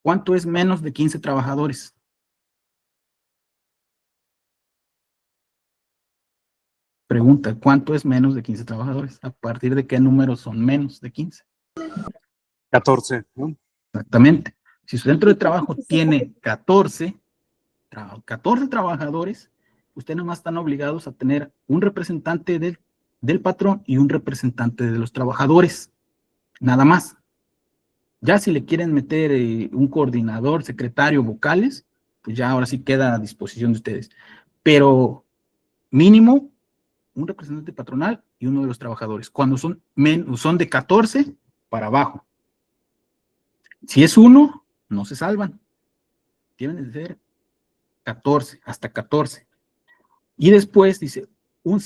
¿Cuánto es menos de 15 trabajadores? Pregunta, ¿cuánto es menos de 15 trabajadores? ¿A partir de qué números son menos de 15? 14, ¿no? Exactamente. Si su centro de trabajo tiene 14 trabajadores, ustedes nomás están obligados a tener un representante del patrón y un representante de los trabajadores. Nada más. Ya si le quieren meter un coordinador, secretario, vocales, pues ya ahora sí queda a disposición de ustedes. Pero mínimo un representante patronal y uno de los trabajadores. Cuando son de 14 para abajo. Si es uno, no se salvan. Tienen de ser 14, hasta 14. Y después dice, un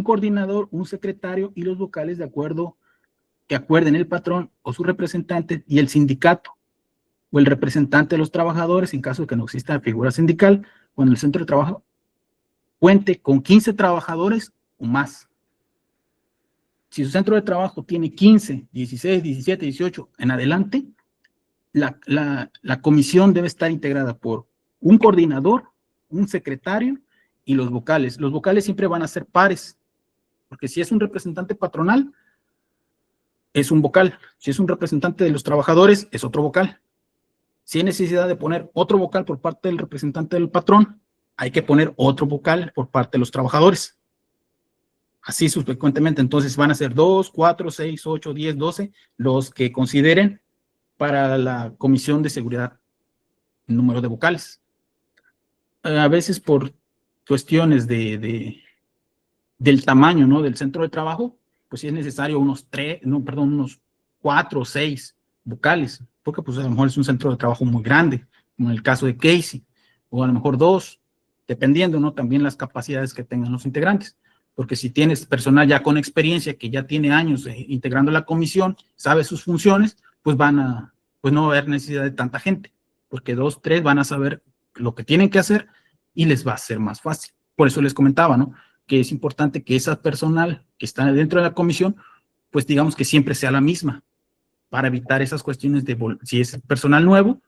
coordinador, un secretario y los vocales de acuerdo que acuerden el patrón o su representante y el sindicato o el representante de los trabajadores en caso de que no exista figura sindical, cuando el centro de trabajo cuente con 15 trabajadores o más. Si su centro de trabajo tiene 15, 16, 17, 18 en adelante, la comisión debe estar integrada por un coordinador, un secretario y los vocales. Los vocales siempre van a ser pares, porque si es un representante patronal, es un vocal. Si es un representante de los trabajadores, es otro vocal. Si hay necesidad de poner otro vocal por parte del representante del patrón, hay que poner otro vocal por parte de los trabajadores. Así subsecuentemente, entonces van a ser 2, 4, 6, 8, 10, 12, los que consideren para la comisión de seguridad el número de vocales. a veces por cuestiones del tamaño, ¿no? Del centro de trabajo, pues sí es necesario unos 4 o 6 vocales, porque pues a lo mejor es un centro de trabajo muy grande, como en el caso de Casey, o a lo mejor 2, dependiendo, ¿no? También las capacidades que tengan los integrantes, porque si tienes personal ya con experiencia, que ya tiene años integrando la comisión, sabe sus funciones, pues pues no va a haber necesidad de tanta gente, porque 2, 3 van a saber lo que tienen que hacer y les va a ser más fácil. Por eso les comentaba, ¿no? Que es importante que esa personal que está dentro de la comisión, pues digamos que siempre sea la misma, para evitar esas cuestiones de, si es personal nuevo,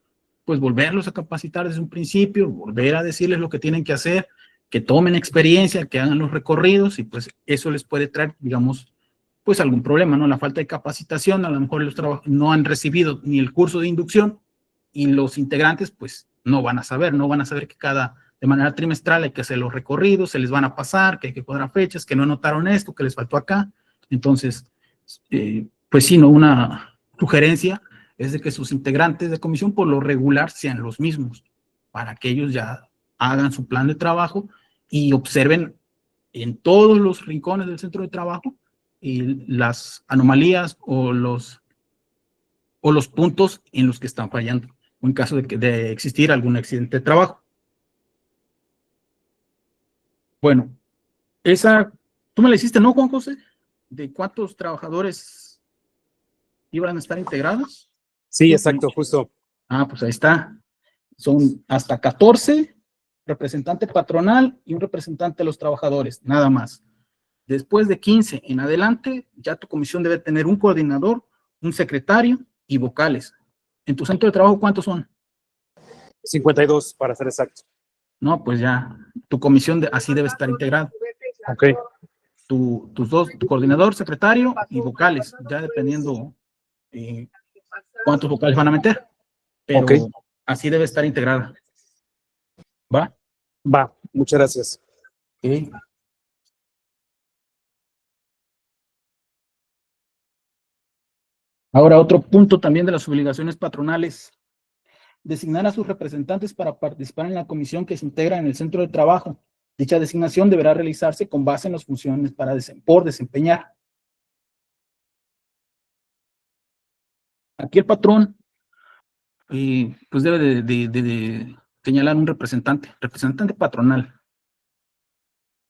pues volverlos a capacitar desde un principio, volver a decirles lo que tienen que hacer, que tomen experiencia, que hagan los recorridos, y pues eso les puede traer, digamos, pues algún problema, ¿no? La falta de capacitación, a lo mejor los trabajadores no han recibido ni el curso de inducción, y los integrantes, pues, no van a saber que de manera trimestral hay que hacer los recorridos, se les van a pasar, que hay que cuadrar fechas, que no anotaron esto, que les faltó acá. Entonces, pues sí, ¿no? Una sugerencia es de que sus integrantes de comisión por lo regular sean los mismos, para que ellos ya hagan su plan de trabajo y observen en todos los rincones del centro de trabajo las anomalías o los puntos en los que están fallando, o en caso de existir algún accidente de trabajo. Bueno, tú me la hiciste, ¿no, Juan José? ¿De cuántos trabajadores iban a estar integrados? Sí, exacto, justo. Pues ahí está. Son hasta 14, representante patronal y un representante de los trabajadores, nada más. Después de 15 en adelante, ya tu comisión debe tener un coordinador, un secretario y vocales. ¿En tu centro de trabajo cuántos son? 52, para ser exacto. No, pues ya, tu comisión así debe estar integrada. Ok. Tu coordinador, secretario y vocales, ya dependiendo cuántos vocales van a meter. Pero así debe estar integrada. ¿Va? Va, muchas gracias. Okay. Ahora, otro punto también de las obligaciones patronales: designar a sus representantes para participar en la comisión que se integra en el centro de trabajo. Dicha designación deberá realizarse con base en las funciones por desempeñar. Aquí el patrón pues debe de señalar un representante patronal,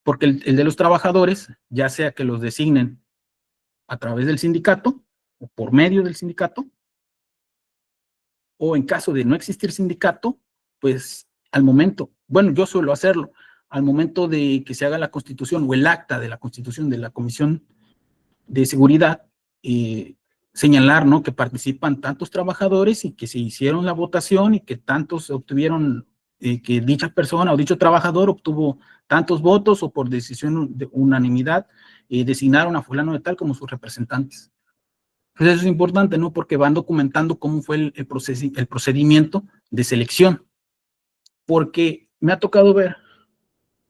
porque el de los trabajadores, ya sea que los designen a través del sindicato o por medio del sindicato, o en caso de no existir sindicato, pues al momento, bueno, yo suelo hacerlo, al momento de que se haga la constitución o el acta de la constitución de la Comisión de Seguridad, señalar, ¿no?, que participan tantos trabajadores y que se hicieron la votación y que tantos obtuvieron, que dicha persona o dicho trabajador obtuvo tantos votos, o por decisión de unanimidad designaron a fulano de tal como sus representantes. Pues eso es importante, ¿no?, porque van documentando cómo fue el procedimiento de selección. Porque me ha tocado ver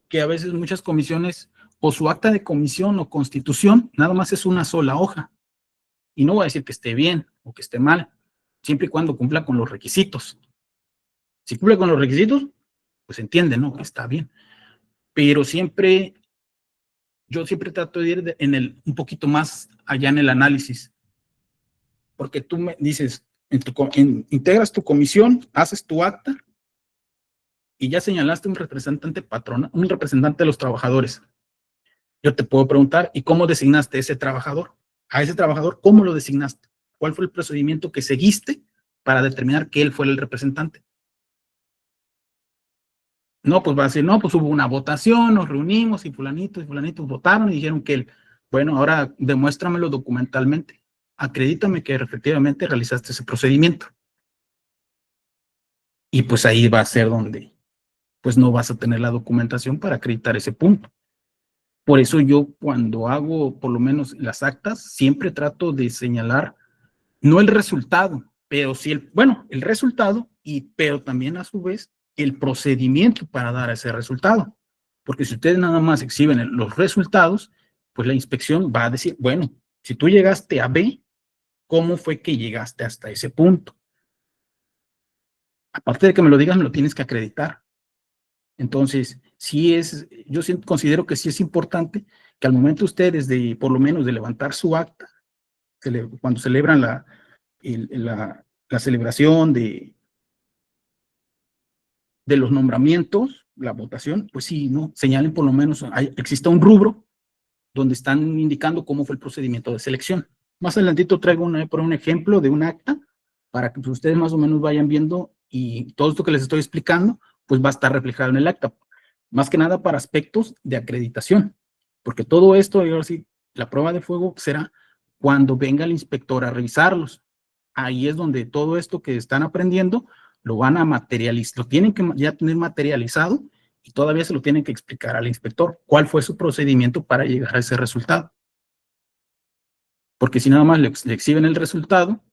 que a veces muchas comisiones, o su acta de comisión o constitución, nada más es una sola hoja. Y no voy a decir que esté bien o que esté mal, siempre y cuando cumpla con los requisitos. Si cumple con los requisitos, pues entiende, ¿no?, que está bien. Pero yo siempre trato de ir un poquito más allá en el análisis. Porque tú me dices, integras tu comisión, haces tu acta y ya señalaste un representante patrona, un representante de los trabajadores. Yo te puedo preguntar, ¿y cómo designaste ese trabajador? A ese trabajador, ¿cómo lo designaste? ¿Cuál fue el procedimiento que seguiste para determinar que él fue el representante? No, pues va a decir, no, pues hubo una votación, nos reunimos y fulanitos votaron y dijeron que él. Bueno, ahora demuéstramelo documentalmente. Acredítame que efectivamente realizaste ese procedimiento. Y pues ahí va a ser donde pues no vas a tener la documentación para acreditar ese punto. Por eso yo, cuando hago por lo menos las actas, siempre trato de señalar no el resultado, pero sí el resultado, pero también a su vez el procedimiento para dar ese resultado. Porque si ustedes nada más exhiben los resultados, pues la inspección va a decir, bueno, si tú llegaste a B, ¿cómo fue que llegaste hasta ese punto? Aparte de que me lo digas, me lo tienes que acreditar. Entonces, yo considero que sí es importante que al momento ustedes por lo menos de levantar su acta, cuando celebran la celebración de los nombramientos, la votación, pues sí, ¿no? Señalen por lo menos, exista un rubro donde están indicando cómo fue el procedimiento de selección. Más adelantito traigo por un ejemplo de un acta para que pues, ustedes más o menos vayan viendo y todo esto que les estoy explicando, pues va a estar reflejado en el acta. Más que nada para aspectos de acreditación, porque todo esto, ahora sí, la prueba de fuego será cuando venga el inspector a revisarlos. Ahí es donde todo esto que están aprendiendo lo van a materializar, lo tienen que ya tener materializado y todavía se lo tienen que explicar al inspector cuál fue su procedimiento para llegar a ese resultado. Porque si nada más le exhiben el resultado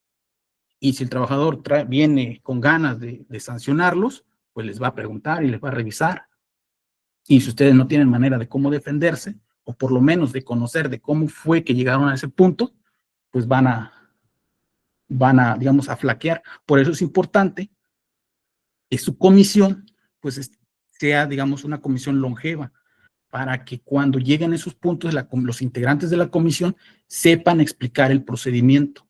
y si el trabajador viene con ganas de sancionarlos, pues les va a preguntar y les va a revisar. Y si ustedes no tienen manera de cómo defenderse, o por lo menos de conocer de cómo fue que llegaron a ese punto, pues van a, digamos, a flaquear. Por eso es importante que su comisión, pues, sea, digamos, una comisión longeva, para que cuando lleguen a esos puntos, los integrantes de la comisión sepan explicar el procedimiento.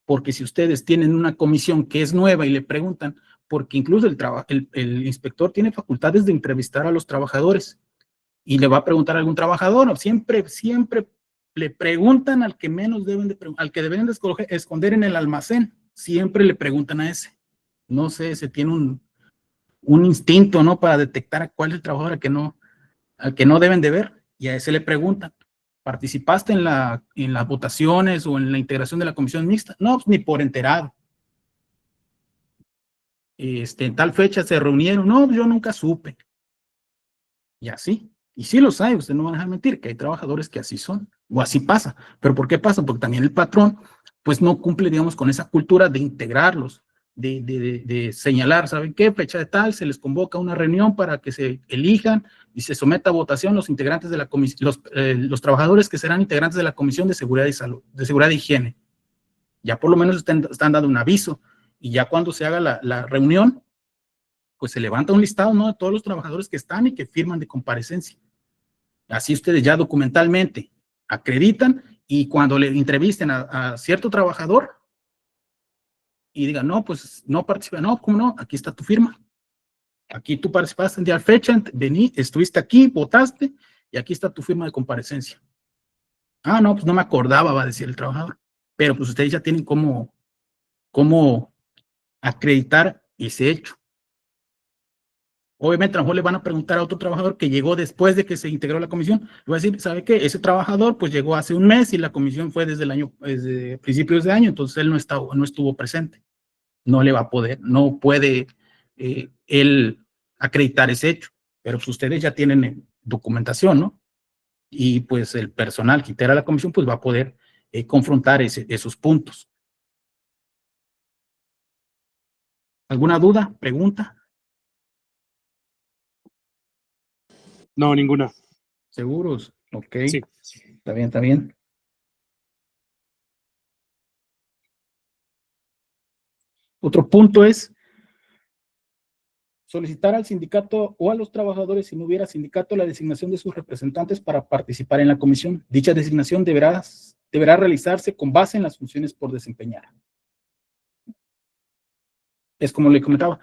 Porque si ustedes tienen una comisión que es nueva y le preguntan, porque incluso el inspector tiene facultades de entrevistar a los trabajadores y le va a preguntar a algún trabajador, siempre le preguntan al que menos al que deben de esconder en el almacén, siempre le preguntan a ese. No sé, se tiene un instinto, ¿no? Para detectar a cuál es el trabajador al que no deben de ver, y a ese le preguntan, ¿participaste en las votaciones o en la integración de la comisión mixta? No, pues, ni por enterado. En tal fecha se reunieron, no, yo nunca supe. Y así. Y sí los hay, usted no va a dejar mentir, que hay trabajadores que así son, o así pasa. ¿Pero por qué pasa? Porque también el patrón, pues no cumple, digamos, con esa cultura de integrarlos, de señalar, ¿saben qué? Fecha de tal, se les convoca una reunión para que se elijan y se someta a votación los integrantes de la comisión, los trabajadores que serán integrantes de la Comisión de Seguridad y Salud, de Seguridad e Higiene. Ya por lo menos están dando un aviso, y ya cuando se haga la reunión, pues se levanta un listado, ¿no? De todos los trabajadores que están y que firman de comparecencia. Así ustedes ya documentalmente acreditan, y cuando le entrevisten a cierto trabajador y digan, no, pues no participa, no, ¿cómo no? Aquí está tu firma. Aquí tú participaste en tal fecha, estuviste aquí, votaste, y aquí está tu firma de comparecencia. Ah, no, pues no me acordaba, va a decir el trabajador. Pero pues ustedes ya tienen cómo acreditar ese hecho. Obviamente a lo mejor le van a preguntar a otro trabajador que llegó después de que se integró la comisión. Le va a decir, ¿sabe qué? Ese trabajador pues llegó hace un mes y la comisión fue desde principios de año, entonces él no estuvo presente. No le va a poder, no puede él acreditar ese hecho. Pero pues ustedes ya tienen documentación, ¿no? Y pues el personal que integra la comisión pues va a poder confrontar esos puntos. ¿Alguna duda? ¿Pregunta? No, ninguna. ¿Seguros? Ok. Sí. Está bien, está bien. Otro punto es solicitar al sindicato o a los trabajadores, si no hubiera sindicato, la designación de sus representantes para participar en la comisión. Dicha designación deberá realizarse con base en las funciones por desempeñar. Es como le comentaba,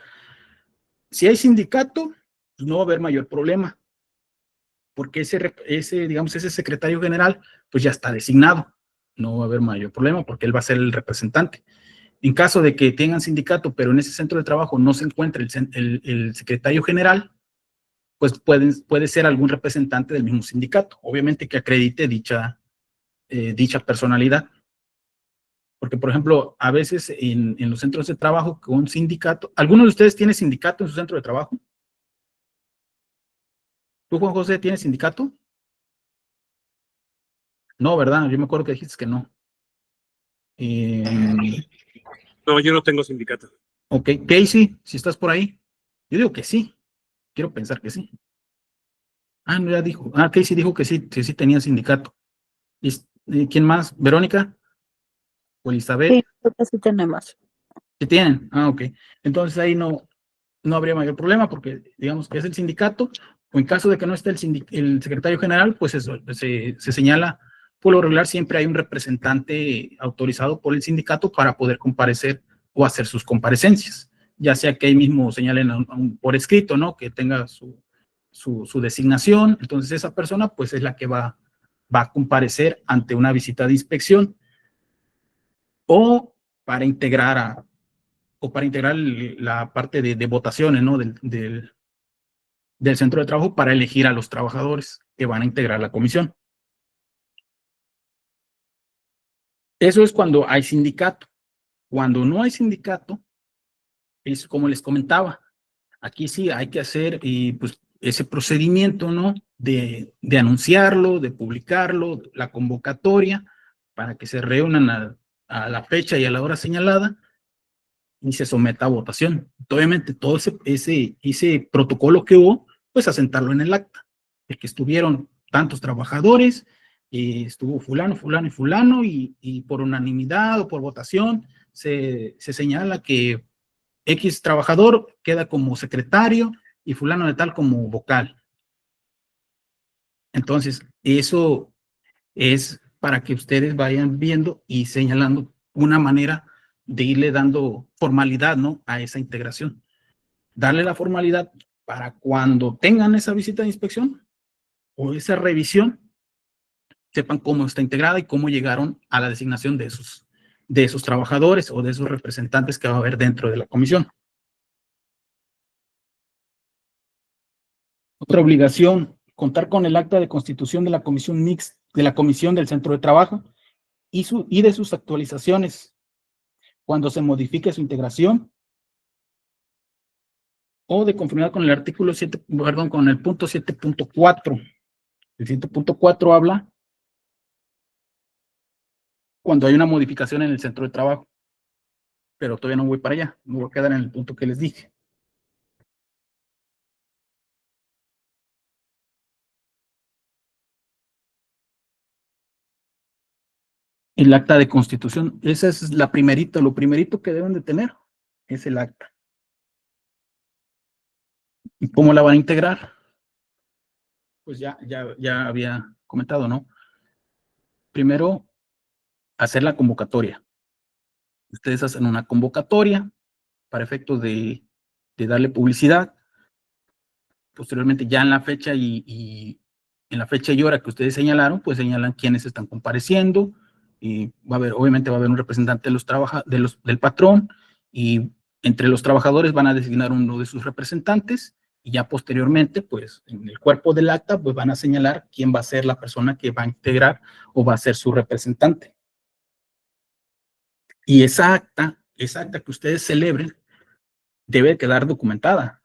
si hay sindicato, pues no va a haber mayor problema, porque ese secretario general, pues ya está designado. No va a haber mayor problema porque él va a ser el representante. En caso de que tengan sindicato, pero en ese centro de trabajo no se encuentre el secretario general, pues puede ser algún representante del mismo sindicato, obviamente que acredite dicha personalidad. Porque, por ejemplo, a veces en los centros de trabajo con sindicato, ¿alguno de ustedes tiene sindicato en su centro de trabajo? ¿Tú, Juan José, tienes sindicato? No, ¿verdad? Yo me acuerdo que dijiste que no. No, yo no tengo sindicato. Ok, Casey, si estás por ahí. Yo digo que sí. Quiero pensar que sí. Ah, no, ya dijo. Ah, Casey dijo que sí tenía sindicato. ¿Quién más? ¿Verónica? ¿O Elizabeth? Sí, creo que sí tenemos. ¿Sí tienen? Ah, ok. Entonces ahí no no habría mayor problema porque, digamos, que es el sindicato, o en caso de que no esté el secretario general, pues eso, se señala, por lo regular siempre hay un representante autorizado por el sindicato para poder comparecer o hacer sus comparecencias, ya sea que ahí mismo señalen por escrito, ¿no? Que tenga su designación. Entonces esa persona pues es la que va a comparecer ante una visita de inspección o para integrar la parte de votaciones, ¿no? del centro de trabajo para elegir a los trabajadores que van a integrar la comisión. Eso es cuando hay sindicato. Cuando no hay sindicato, es como les comentaba, aquí sí hay que hacer pues, ese procedimiento, ¿no? De anunciarlo, de publicarlo, la convocatoria, para que se reúnan a la fecha y a la hora señalada y se someta a votación. Obviamente todo ese protocolo que hubo, pues asentarlo en el acta, de que estuvieron tantos trabajadores, estuvo fulano, fulano y fulano, y por unanimidad o por votación se señala que X trabajador queda como secretario y fulano de tal como vocal. Entonces, eso es para que ustedes vayan viendo y señalando una manera de irle dando formalidad, ¿no? A esa integración. Darle la formalidad para cuando tengan esa visita de inspección o esa revisión, sepan cómo está integrada y cómo llegaron a la designación de esos trabajadores o de esos representantes que va a haber dentro de la comisión. Otra obligación, contar con el acta de constitución de la comisión mixta, de la comisión del centro de trabajo y de sus actualizaciones cuando se modifique su integración o de conformidad con el artículo 7, perdón, con el punto 7.4. El 7.4 habla cuando hay una modificación en el centro de trabajo, pero todavía no voy para allá, me voy a quedar en el punto que les dije. El acta de constitución, esa es lo primerito que deben de tener, es el acta. ¿Y cómo la van a integrar? Pues ya había comentado, ¿no? Primero, hacer la convocatoria. Ustedes hacen una convocatoria para efectos de darle publicidad. Posteriormente, ya en la fecha y hora que ustedes señalaron, pues señalan quiénes están compareciendo. Y obviamente va a haber un representante del patrón, y entre los trabajadores van a designar uno de sus representantes, y ya posteriormente, pues en el cuerpo del acta, pues van a señalar quién va a ser la persona que va a integrar o va a ser su representante. Y esa acta que ustedes celebren debe quedar documentada.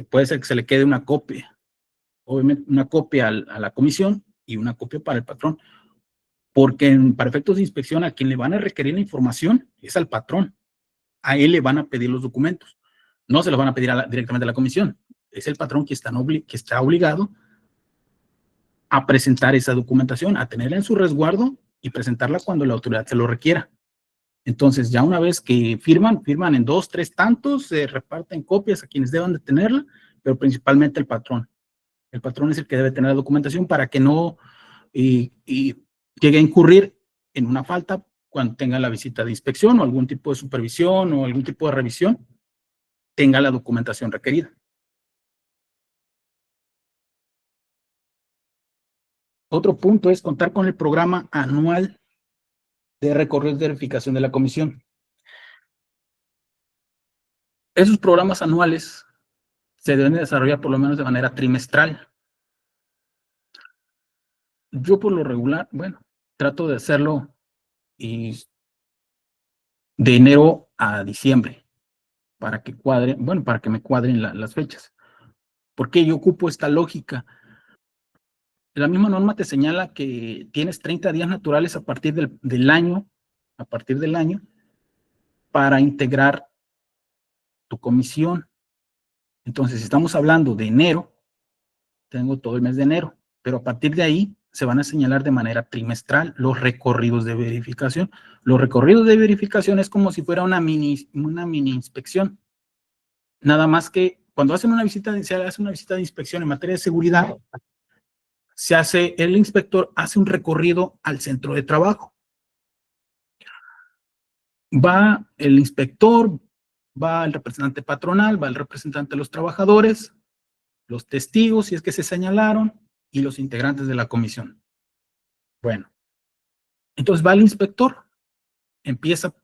Puede ser que se le quede una copia, obviamente una copia a la comisión y una copia para el patrón, porque para efectos de inspección a quien le van a requerir la información es al patrón. A él le van a pedir los documentos, no se los van a pedir directamente a la comisión. Es el patrón que está obligado a presentar esa documentación, a tenerla en su resguardo y presentarla cuando la autoridad se lo requiera. Entonces, ya una vez que firman en 2, 3 tantos, se reparten copias a quienes deban de tenerla, pero principalmente el patrón. El patrón es el que debe tener la documentación para que no llegue a incurrir en una falta cuando tenga la visita de inspección o algún tipo de supervisión o algún tipo de revisión, tenga la documentación requerida. Otro punto es contar con el programa anual de recorridos de verificación de la comisión. Esos programas anuales se deben desarrollar por lo menos de manera trimestral. Yo por lo regular, trato de hacerlo de enero a diciembre, para que me cuadren las fechas. ¿Por qué yo ocupo esta lógica? La misma norma te señala que tienes 30 días naturales a partir del año, para integrar tu comisión. Entonces, si estamos hablando de enero, tengo todo el mes de enero, pero a partir de ahí se van a señalar de manera trimestral los recorridos de verificación. Los recorridos de verificación es como si fuera una mini inspección. Nada más que cuando hacen una visita, se hace una visita de inspección en materia de seguridad, el inspector hace un recorrido al centro de trabajo. Va el inspector, va el representante patronal, va el representante de los trabajadores, los testigos, si es que se señalaron, y los integrantes de la comisión. Bueno, entonces va el inspector,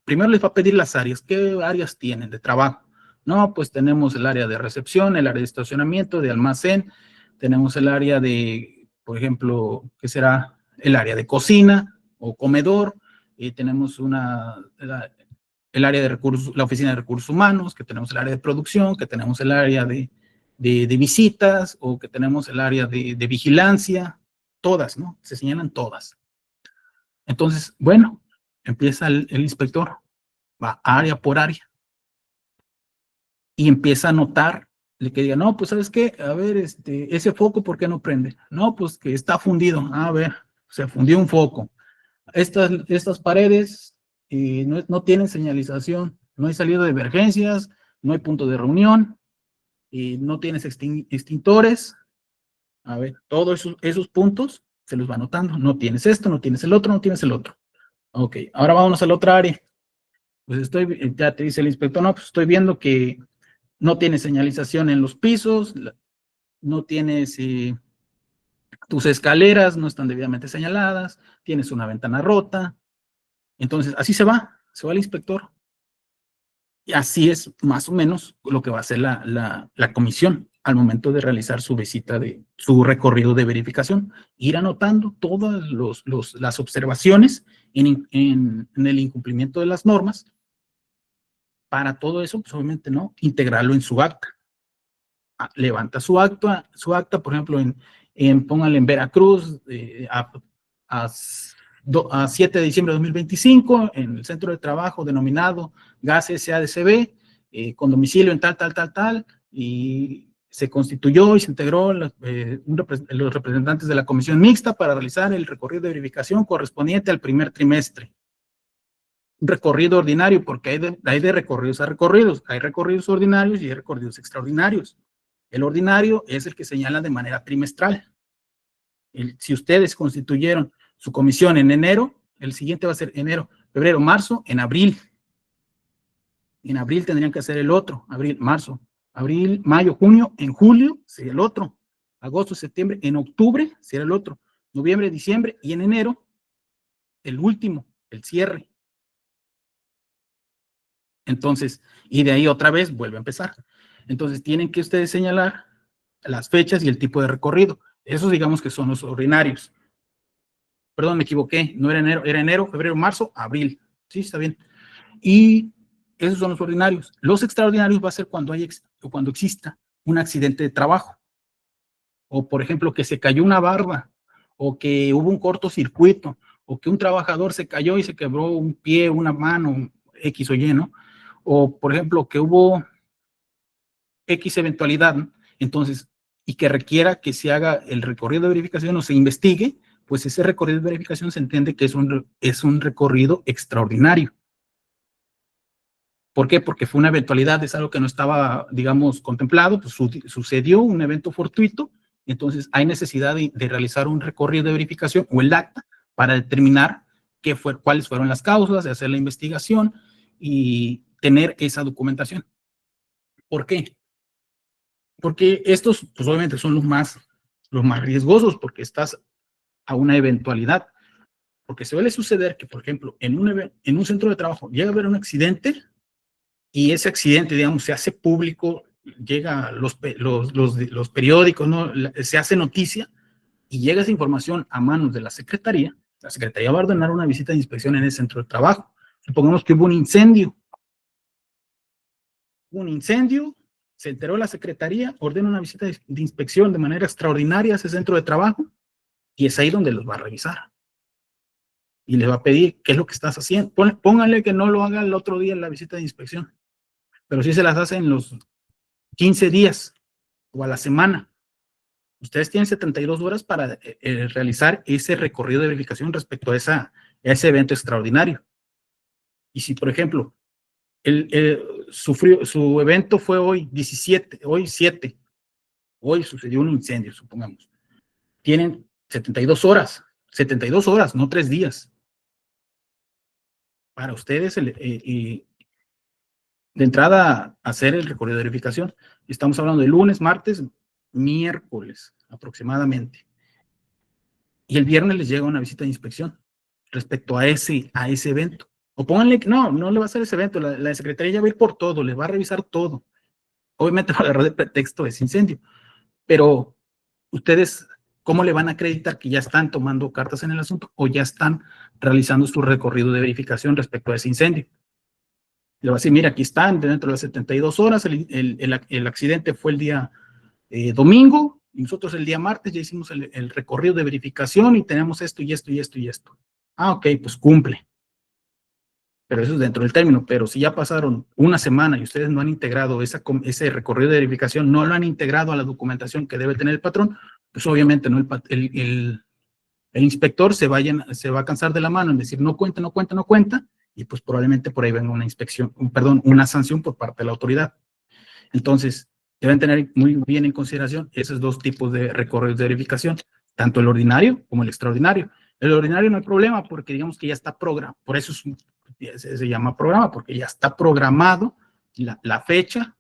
primero les va a pedir las áreas. ¿Qué áreas tienen de trabajo? No, pues tenemos el área de recepción, el área de estacionamiento, de almacén, tenemos el área de, por ejemplo, ¿qué será? El área de cocina o comedor, y tenemos el área de recursos, la oficina de recursos humanos, que tenemos el área de producción, que tenemos el área de visitas, o que tenemos el área de vigilancia, todas, ¿no? Se señalan todas. Entonces, bueno, empieza el inspector, va área por área, y empieza a notar, que diga, no, pues, ¿sabes qué? A ver, ese foco, ¿por qué no prende? No, pues, que está fundido. A ver, se fundió un foco. Estas paredes no tienen señalización, no hay salida de emergencias, no hay punto de reunión, y no tienes extintores. A ver, todos esos puntos se los va anotando. No tienes esto, no tienes el otro, no tienes el otro. Ok, ahora vámonos a la otra área. Pues ya te dice el inspector, no, pues estoy viendo que no tienes señalización en los pisos, no tienes, tus escaleras no están debidamente señaladas, tienes una ventana rota. Entonces, así se va el inspector. Y así es más o menos lo que va a hacer la comisión al momento de realizar su visita, su recorrido de verificación. Ir anotando todas las observaciones en el incumplimiento de las normas. Para todo eso, pues obviamente, ¿no? Integrarlo en su acta. Levanta su acta, por ejemplo, póngale en Veracruz, a 7 de diciembre de 2025, en el centro de trabajo denominado Gas SADCB, con domicilio en tal, y se constituyó y se integró los representantes de la comisión mixta para realizar el recorrido de verificación correspondiente al primer trimestre. Un recorrido ordinario, porque hay de recorridos a recorridos. Hay recorridos ordinarios y hay recorridos extraordinarios. El ordinario es el que señala de manera trimestral. Si ustedes constituyeron su comisión en enero, el siguiente va a ser enero, febrero, marzo, en abril. En abril tendrían que hacer el otro, abril, marzo, abril, mayo, junio, en julio sería el otro. Agosto, septiembre, en octubre sería el otro. Noviembre, diciembre y en enero, el último, el cierre. Entonces, y de ahí otra vez vuelve a empezar. Entonces, tienen que ustedes señalar las fechas y el tipo de recorrido. Esos digamos que son los ordinarios. Perdón, me equivoqué. No era enero, febrero, marzo, abril. Sí, está bien. Y esos son los ordinarios. Los extraordinarios va a ser cuando exista un accidente de trabajo. O, por ejemplo, que se cayó una barda, o que hubo un cortocircuito, o que un trabajador se cayó y se quebró un pie, una mano, X o Y, ¿no? O, por ejemplo, que hubo X eventualidad, entonces, y que requiera que se haga el recorrido de verificación o se investigue, pues ese recorrido de verificación se entiende que es un recorrido extraordinario. ¿Por qué? Porque fue una eventualidad, es algo que no estaba, digamos, contemplado, pues sucedió un evento fortuito, entonces hay necesidad de realizar un recorrido de verificación o el acta para determinar cuáles fueron las causas, de hacer la investigación y tener esa documentación. ¿Por qué? Porque estos, pues obviamente son los más riesgosos, porque estás a una eventualidad. Porque suele suceder que, por ejemplo, en un centro de trabajo llega a haber un accidente y ese accidente, digamos, se hace público, llega a los periódicos, ¿no? Se hace noticia y llega esa información a manos de la Secretaría. La Secretaría va a ordenar una visita de inspección en ese centro de trabajo. Supongamos que hubo un incendio. Se enteró la Secretaría, ordena una visita de inspección de manera extraordinaria a ese centro de trabajo y es ahí donde los va a revisar. Y les va a pedir qué es lo que estás haciendo. Pónganle que no lo haga el otro día en la visita de inspección, pero sí se las hace en los 15 días o a la semana. Ustedes tienen 72 horas para realizar ese recorrido de verificación respecto a ese evento extraordinario. Y si, por ejemplo, su evento fue hoy 17, hoy 7. Hoy sucedió un incendio, supongamos. Tienen 72 horas, no 3 días. Para ustedes, de entrada, hacer el recorrido de verificación. Estamos hablando de lunes, martes, miércoles, aproximadamente. Y el viernes les llega una visita de inspección respecto a ese evento. O pónganle que no le va a hacer ese evento, la Secretaría ya va a ir por todo, les va a revisar todo. Obviamente va a agarrar de pretexto ese incendio, pero ustedes, ¿cómo le van a acreditar que ya están tomando cartas en el asunto o ya están realizando su recorrido de verificación respecto a ese incendio? Le va a decir, mira, aquí están, dentro de las 72 horas, el accidente fue el día domingo, y nosotros el día martes ya hicimos el recorrido de verificación y tenemos esto y esto y esto y esto. Ah, ok, pues cumple. Pero eso es dentro del término. Pero si ya pasaron una semana y ustedes no han integrado ese recorrido de verificación, no lo han integrado a la documentación que debe tener el patrón, pues obviamente no el inspector se va a cansar de la mano en decir no cuenta, y pues probablemente por ahí venga una sanción por parte de la autoridad. Entonces, deben tener muy bien en consideración esos dos tipos de recorridos de verificación, tanto el ordinario como el extraordinario. El ordinario no hay problema porque digamos que ya está programado, por eso se llama programa, porque ya está programado la fecha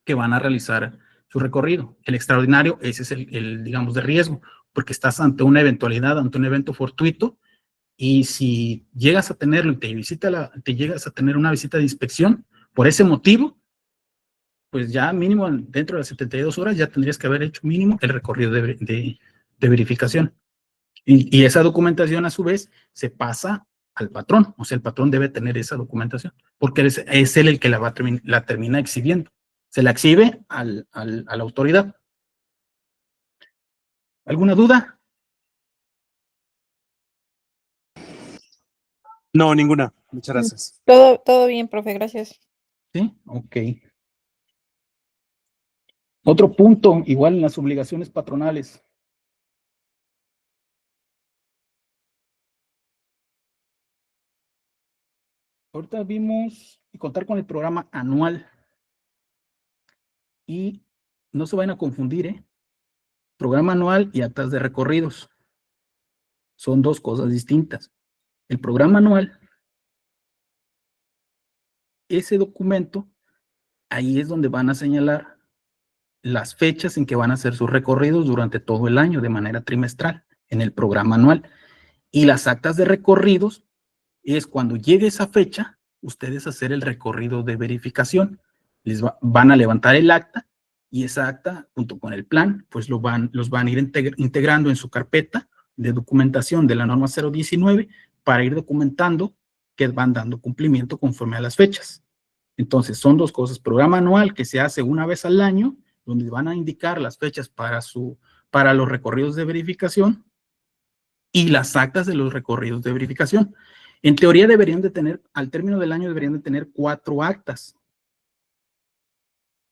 que van a realizar su recorrido. El extraordinario, ese es el digamos, de riesgo, porque estás ante una eventualidad, ante un evento fortuito, y si llegas a tenerlo y te llegas a tener una visita de inspección, por ese motivo, pues ya mínimo dentro de las 72 horas ya tendrías que haber hecho mínimo el recorrido de verificación. Y esa documentación a su vez se pasa al patrón, o sea, el patrón debe tener esa documentación, porque es él el que la termina exhibiendo. Se la exhibe a la autoridad. ¿Alguna duda? No, ninguna. Muchas gracias. Todo bien, profe, gracias. Sí, ok. Otro punto, igual en las obligaciones patronales. Ahorita vimos contar con el programa anual. Y no se vayan a confundir, programa anual y actas de recorridos. Son dos cosas distintas. El programa anual, ese documento, ahí es donde van a señalar las fechas en que van a hacer sus recorridos durante todo el año de manera trimestral en el programa anual. Y las actas de recorridos es cuando llegue esa fecha, ustedes hacer el recorrido de verificación. Van a levantar el acta y esa acta, junto con el plan, pues los van a ir integrando en su carpeta de documentación de la norma 019 para ir documentando que van dando cumplimiento conforme a las fechas. Entonces, son dos cosas. Programa anual que se hace una vez al año, donde van a indicar las fechas para los recorridos de verificación y las actas de los recorridos de verificación. En teoría deberían de tener, al término del año deberían de tener 4 actas.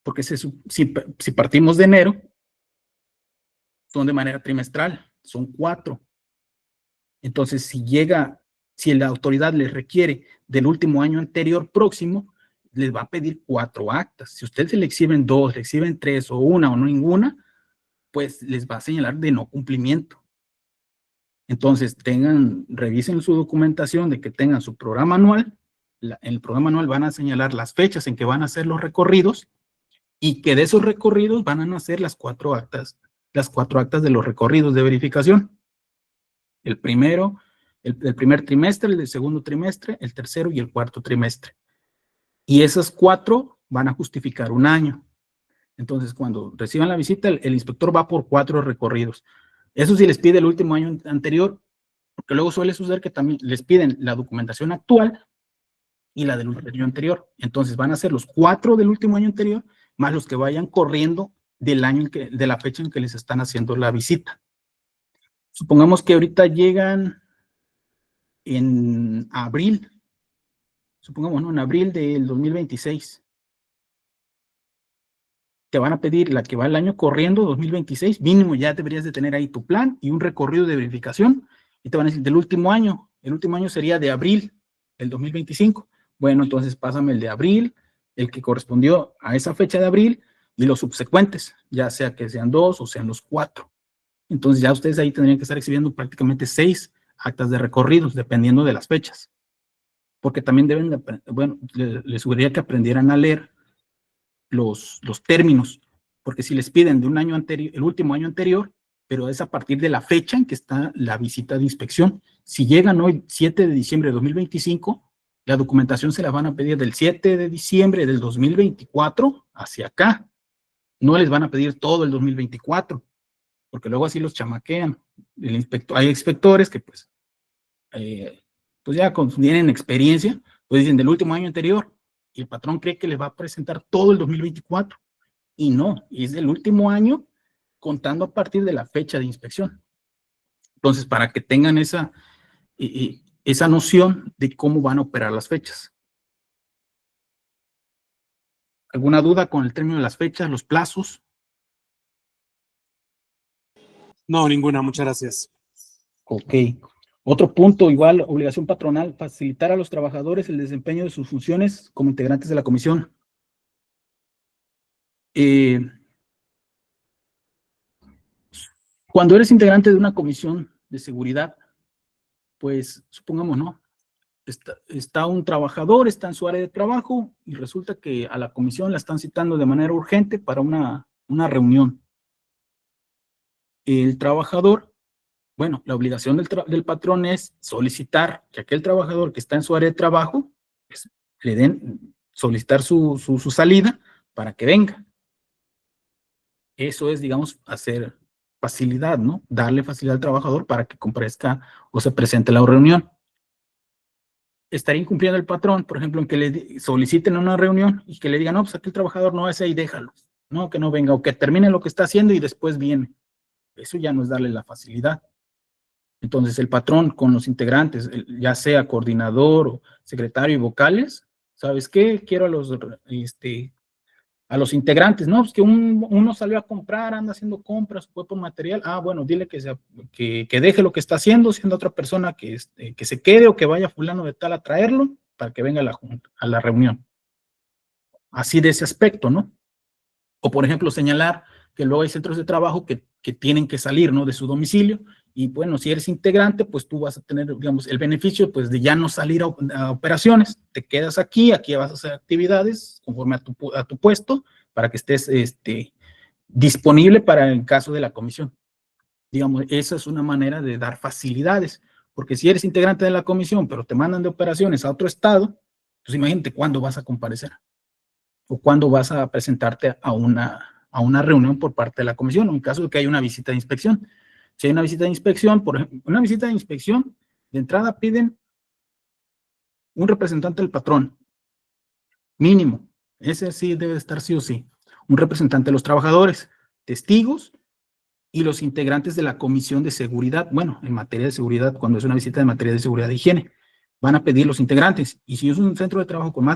Porque si partimos de enero, son de manera trimestral, son 4. Entonces, si la autoridad les requiere del último año anterior próximo, les va a pedir 4 actas. Si ustedes le exhiben 2, le exhiben 3 o 1 o no ninguna, pues les va a señalar de no cumplimiento. Entonces, revisen su documentación de que tengan su programa anual. En el programa anual van a señalar las fechas en que van a hacer los recorridos y que de esos recorridos van a nacer las 4 actas de los recorridos de verificación. El primer trimestre, el del segundo trimestre, el tercero y el cuarto trimestre. Y esas 4 van a justificar un año. Entonces, cuando reciban la visita, el inspector va por 4 recorridos. Eso sí les pide el último año anterior, porque luego suele suceder que también les piden la documentación actual y la del año anterior. Entonces van a ser los 4 del último año anterior, más los que vayan corriendo de la fecha en que les están haciendo la visita. Supongamos que ahorita llegan en abril, en abril del 2026. Te van a pedir la que va el año corriendo, 2026, mínimo ya deberías de tener ahí tu plan y un recorrido de verificación, y te van a decir del último año, el último año sería de abril del 2025. Bueno, entonces pásame el de abril, el que correspondió a esa fecha de abril y los subsecuentes, ya sea que sean 2 o sean los 4. Entonces ya ustedes ahí tendrían que estar exhibiendo prácticamente 6 actas de recorridos, dependiendo de las fechas. Porque también deben de, bueno, les sugeriría que aprendieran a leer los términos, porque si les piden de un año anterior, el último año anterior, pero es a partir de la fecha en que está la visita de inspección. Si llegan hoy, 7 de diciembre de 2025, la documentación se la van a pedir del 7 de diciembre del 2024 hacia acá. No les van a pedir todo el 2024, porque luego así los chamaquean. Hay inspectores que pues ya tienen experiencia, pues dicen del último año anterior, y el patrón cree que les va a presentar todo el 2024, y no, es del último año contando a partir de la fecha de inspección. Entonces, para que tengan esa noción de cómo van a operar las fechas. ¿Alguna duda con el término de las fechas, los plazos? No, ninguna, muchas gracias. Ok. Otro punto, igual, obligación patronal, facilitar a los trabajadores el desempeño de sus funciones como integrantes de la comisión. Cuando eres integrante de una comisión de seguridad, pues, supongamos, ¿no? Está un trabajador, está en su área de trabajo y resulta que a la comisión la están citando de manera urgente para una reunión. El trabajador, bueno, la obligación del patrón es solicitar que aquel trabajador que está en su área de trabajo, pues, le den, solicitar su salida para que venga. Eso es, digamos, hacer facilidad, ¿no? Darle facilidad al trabajador para que comparezca o se presente a la reunión. Estaría incumpliendo el patrón, por ejemplo, en que le soliciten una reunión y que le digan, no, pues aquí el trabajador no es ahí, déjalo, no, que no venga, o que termine lo que está haciendo y después viene. Eso ya no es darle la facilidad. Entonces, el patrón con los integrantes, ya sea coordinador o secretario y vocales, ¿sabes qué? Quiero a los integrantes, ¿no? Pues que uno salió a comprar, anda haciendo compras, fue por material. Ah, bueno, dile que deje lo que está haciendo, siendo otra persona que se quede o que vaya fulano de tal a traerlo para que venga a la reunión. Así de ese aspecto, ¿no? O, por ejemplo, señalar que luego hay centros de trabajo que tienen que salir, ¿no? De su domicilio. Y bueno, si eres integrante, pues tú vas a tener, digamos, el beneficio, pues, de ya no salir a operaciones. Te quedas aquí vas a hacer actividades conforme a tu puesto para que estés disponible para el caso de la comisión. Digamos, esa es una manera de dar facilidades, porque si eres integrante de la comisión, pero te mandan de operaciones a otro estado, pues imagínate cuándo vas a comparecer o cuándo vas a presentarte a una reunión por parte de la comisión, o en caso de que haya una visita de inspección. Si hay una visita de inspección, por ejemplo, una visita de inspección, de entrada piden un representante del patrón, mínimo. Ese sí debe estar sí o sí. Un representante de los trabajadores, testigos y los integrantes de la comisión de seguridad. Bueno, en materia de seguridad, cuando es una visita de materia de seguridad e higiene, van a pedir los integrantes. Y si es un centro de trabajo con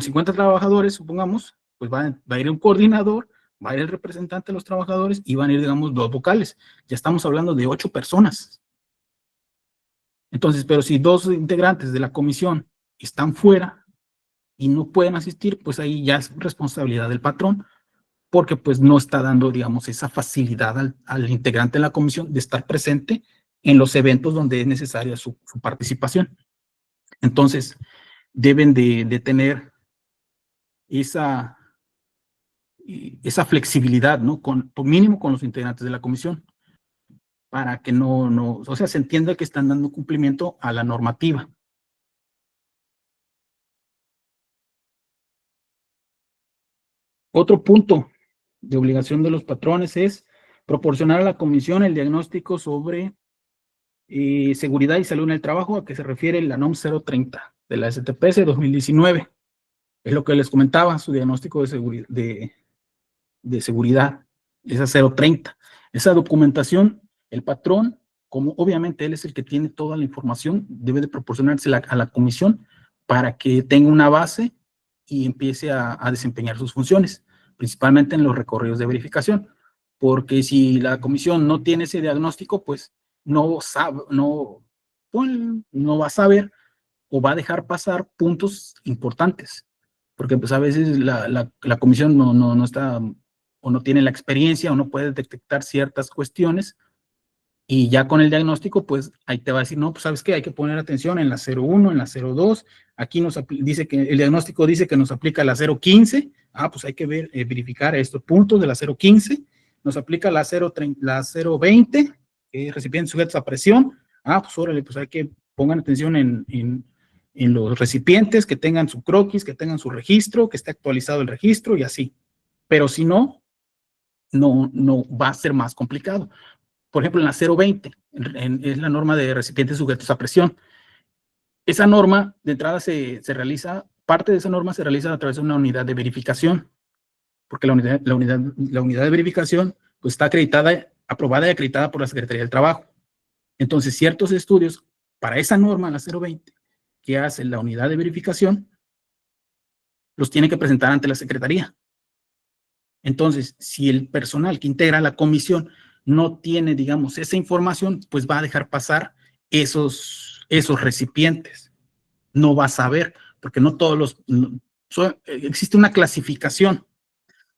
50 trabajadores, supongamos, pues va a ir un coordinador, va a ir el representante de los trabajadores y van a ir, digamos, 2 vocales. Ya estamos hablando de 8 personas. Entonces, pero si 2 integrantes de la comisión están fuera y no pueden asistir, pues ahí ya es responsabilidad del patrón, porque pues no está dando, digamos, esa facilidad al integrante de la comisión de estar presente en los eventos donde es necesaria su participación. Entonces, deben de tener esa flexibilidad, ¿no? Por mínimo con los integrantes de la comisión, para que o sea, se entienda que están dando cumplimiento a la normativa. Otro punto de obligación de los patrones es proporcionar a la comisión el diagnóstico sobre seguridad y salud en el trabajo, a que se refiere la NOM 030 de la STPS 2019. Es lo que les comentaba, su diagnóstico de seguridad, esa 030. Esa documentación, el patrón, como obviamente él es el que tiene toda la información, debe de proporcionársela a la comisión para que tenga una base y empiece a desempeñar sus funciones, principalmente en los recorridos de verificación, porque si la comisión no tiene ese diagnóstico, pues no va a saber o va a dejar pasar puntos importantes, porque pues a veces la comisión no está o no tiene la experiencia o no puede detectar ciertas cuestiones, y ya con el diagnóstico, pues ahí te va a decir, no, pues sabes qué, hay que poner atención en la 01, en la 02, aquí dice que el diagnóstico dice que nos aplica la 015, pues hay que verificar estos puntos de la 015, nos aplica la 020, recipientes sujetos a presión, pues órale, pues hay que pongan atención en los recipientes, que tengan su croquis, que tengan su registro, que esté actualizado el registro y así, pero si no va a ser más complicado. Por ejemplo, en la 020, es la norma de recipientes sujetos a presión. Esa norma, de entrada, se realiza, parte de esa norma se realiza a través de una unidad de verificación, porque la unidad de verificación pues, está acreditada, aprobada y acreditada por la Secretaría del Trabajo. Entonces, ciertos estudios para esa norma, la 020, que hace la unidad de verificación, los tiene que presentar ante la Secretaría. Entonces, si el personal que integra la comisión no tiene, digamos, esa información, pues va a dejar pasar esos recipientes. No va a saber, porque no todos existe una clasificación.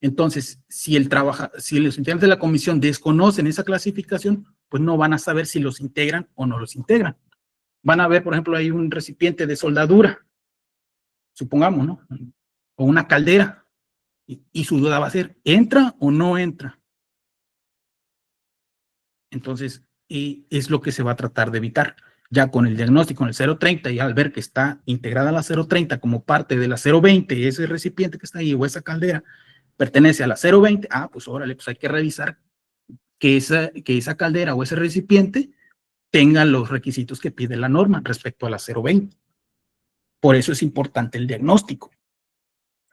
Entonces, si los integrantes de la comisión desconocen esa clasificación, pues no van a saber si los integran o no los integran. Van a ver, por ejemplo, hay un recipiente de soldadura, supongamos, ¿no? O una caldera. Y su duda va a ser, ¿entra o no entra? Entonces, es lo que se va a tratar de evitar. Ya con el diagnóstico en el 030 y al ver que está integrada la 030 como parte de la 020, ese recipiente que está ahí o esa caldera pertenece a la 020, pues órale, pues hay que revisar que esa caldera o ese recipiente tenga los requisitos que pide la norma respecto a la 020. Por eso es importante el diagnóstico,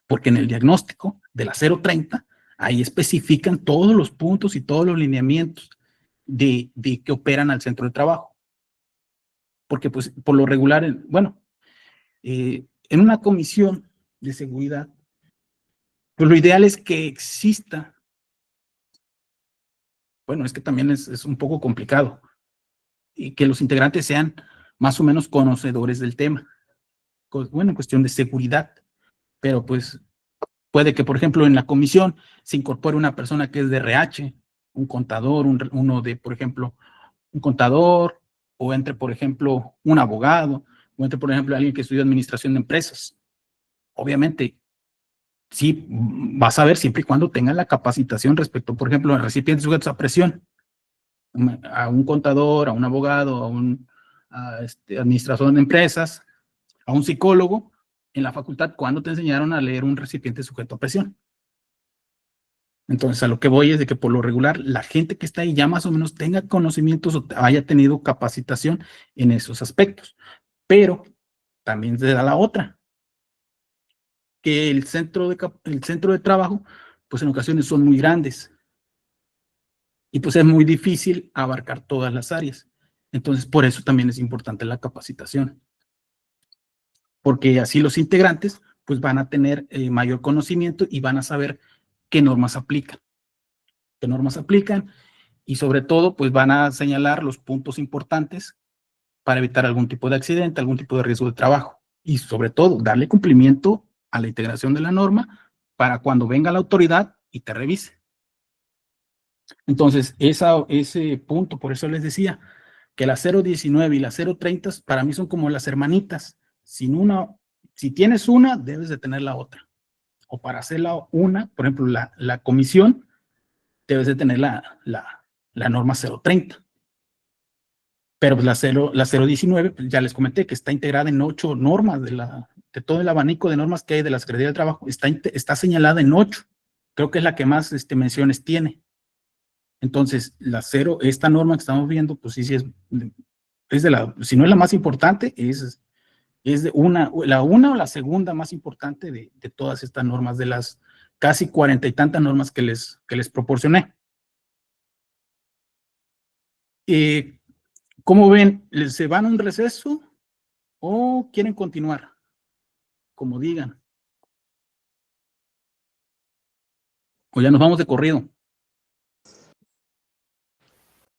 porque en el diagnóstico de la 030, ahí especifican todos los puntos y todos los lineamientos de que operan al centro de trabajo. Porque, pues, por lo regular, en una comisión de seguridad, pues lo ideal es que exista, es que también es un poco complicado, y que los integrantes sean más o menos conocedores del tema, en cuestión de seguridad, pero pues puede que, por ejemplo, en la comisión se incorpore una persona que es de RH, un contador, por ejemplo, un contador, o entre, por ejemplo, un abogado, o entre, por ejemplo, alguien que estudió administración de empresas. Obviamente, sí, vas a ver siempre y cuando tengan la capacitación respecto, por ejemplo, a recipientes sujetos a presión, a un contador, a un abogado, a un administrador de empresas, a un psicólogo, en la facultad, ¿cuándo te enseñaron a leer un recipiente sujeto a presión? Entonces, a lo que voy es de que por lo regular, la gente que está ahí ya más o menos tenga conocimientos o haya tenido capacitación en esos aspectos. Pero también se da la otra, que el centro de trabajo, pues en ocasiones son muy grandes. Y pues es muy difícil abarcar todas las áreas. Entonces, por eso también es importante la capacitación. Porque así los integrantes, pues van a tener mayor conocimiento y van a saber qué normas aplican. Qué normas aplican y sobre todo, pues van a señalar los puntos importantes para evitar algún tipo de accidente, algún tipo de riesgo de trabajo. Y sobre todo, darle cumplimiento a la integración de la norma para cuando venga la autoridad y te revise. Entonces, ese punto, por eso les decía que la 019 y la 030 para mí son como las hermanitas. Si tienes una, debes de tener la otra. O para hacerla una, por ejemplo, la comisión, debes de tener la norma 030. Pero pues la 019, pues ya les comenté que está integrada en 8 normas de todo el abanico de normas que hay de la Secretaría del Trabajo, está señalada en 8. Creo que es la que más menciones tiene. Entonces, esta norma que estamos viendo, pues sí es si no es la más importante, es la una o la segunda más importante de todas estas normas, de las casi 40 y tantas normas que les proporcioné. ¿Cómo ven? ¿Se van a un receso o quieren continuar? Como digan. O ya nos vamos de corrido.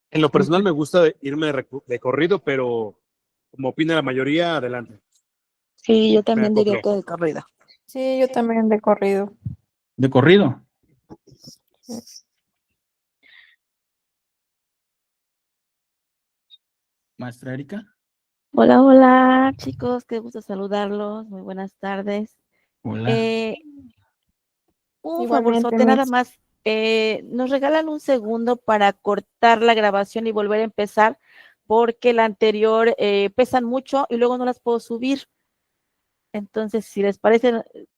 En lo personal me gusta irme de corrido, pero como opina la mayoría, adelante. Sí, yo también diría que de corrido. Sí, yo también de corrido. ¿De corrido? Maestra Erika. Hola, hola, chicos, qué gusto saludarlos. Muy buenas tardes. Hola. Un favorzote, nada más. Nos regalan un segundo para cortar la grabación y volver a empezar, porque la anterior pesan mucho y luego no las puedo subir. Entonces, si les parece,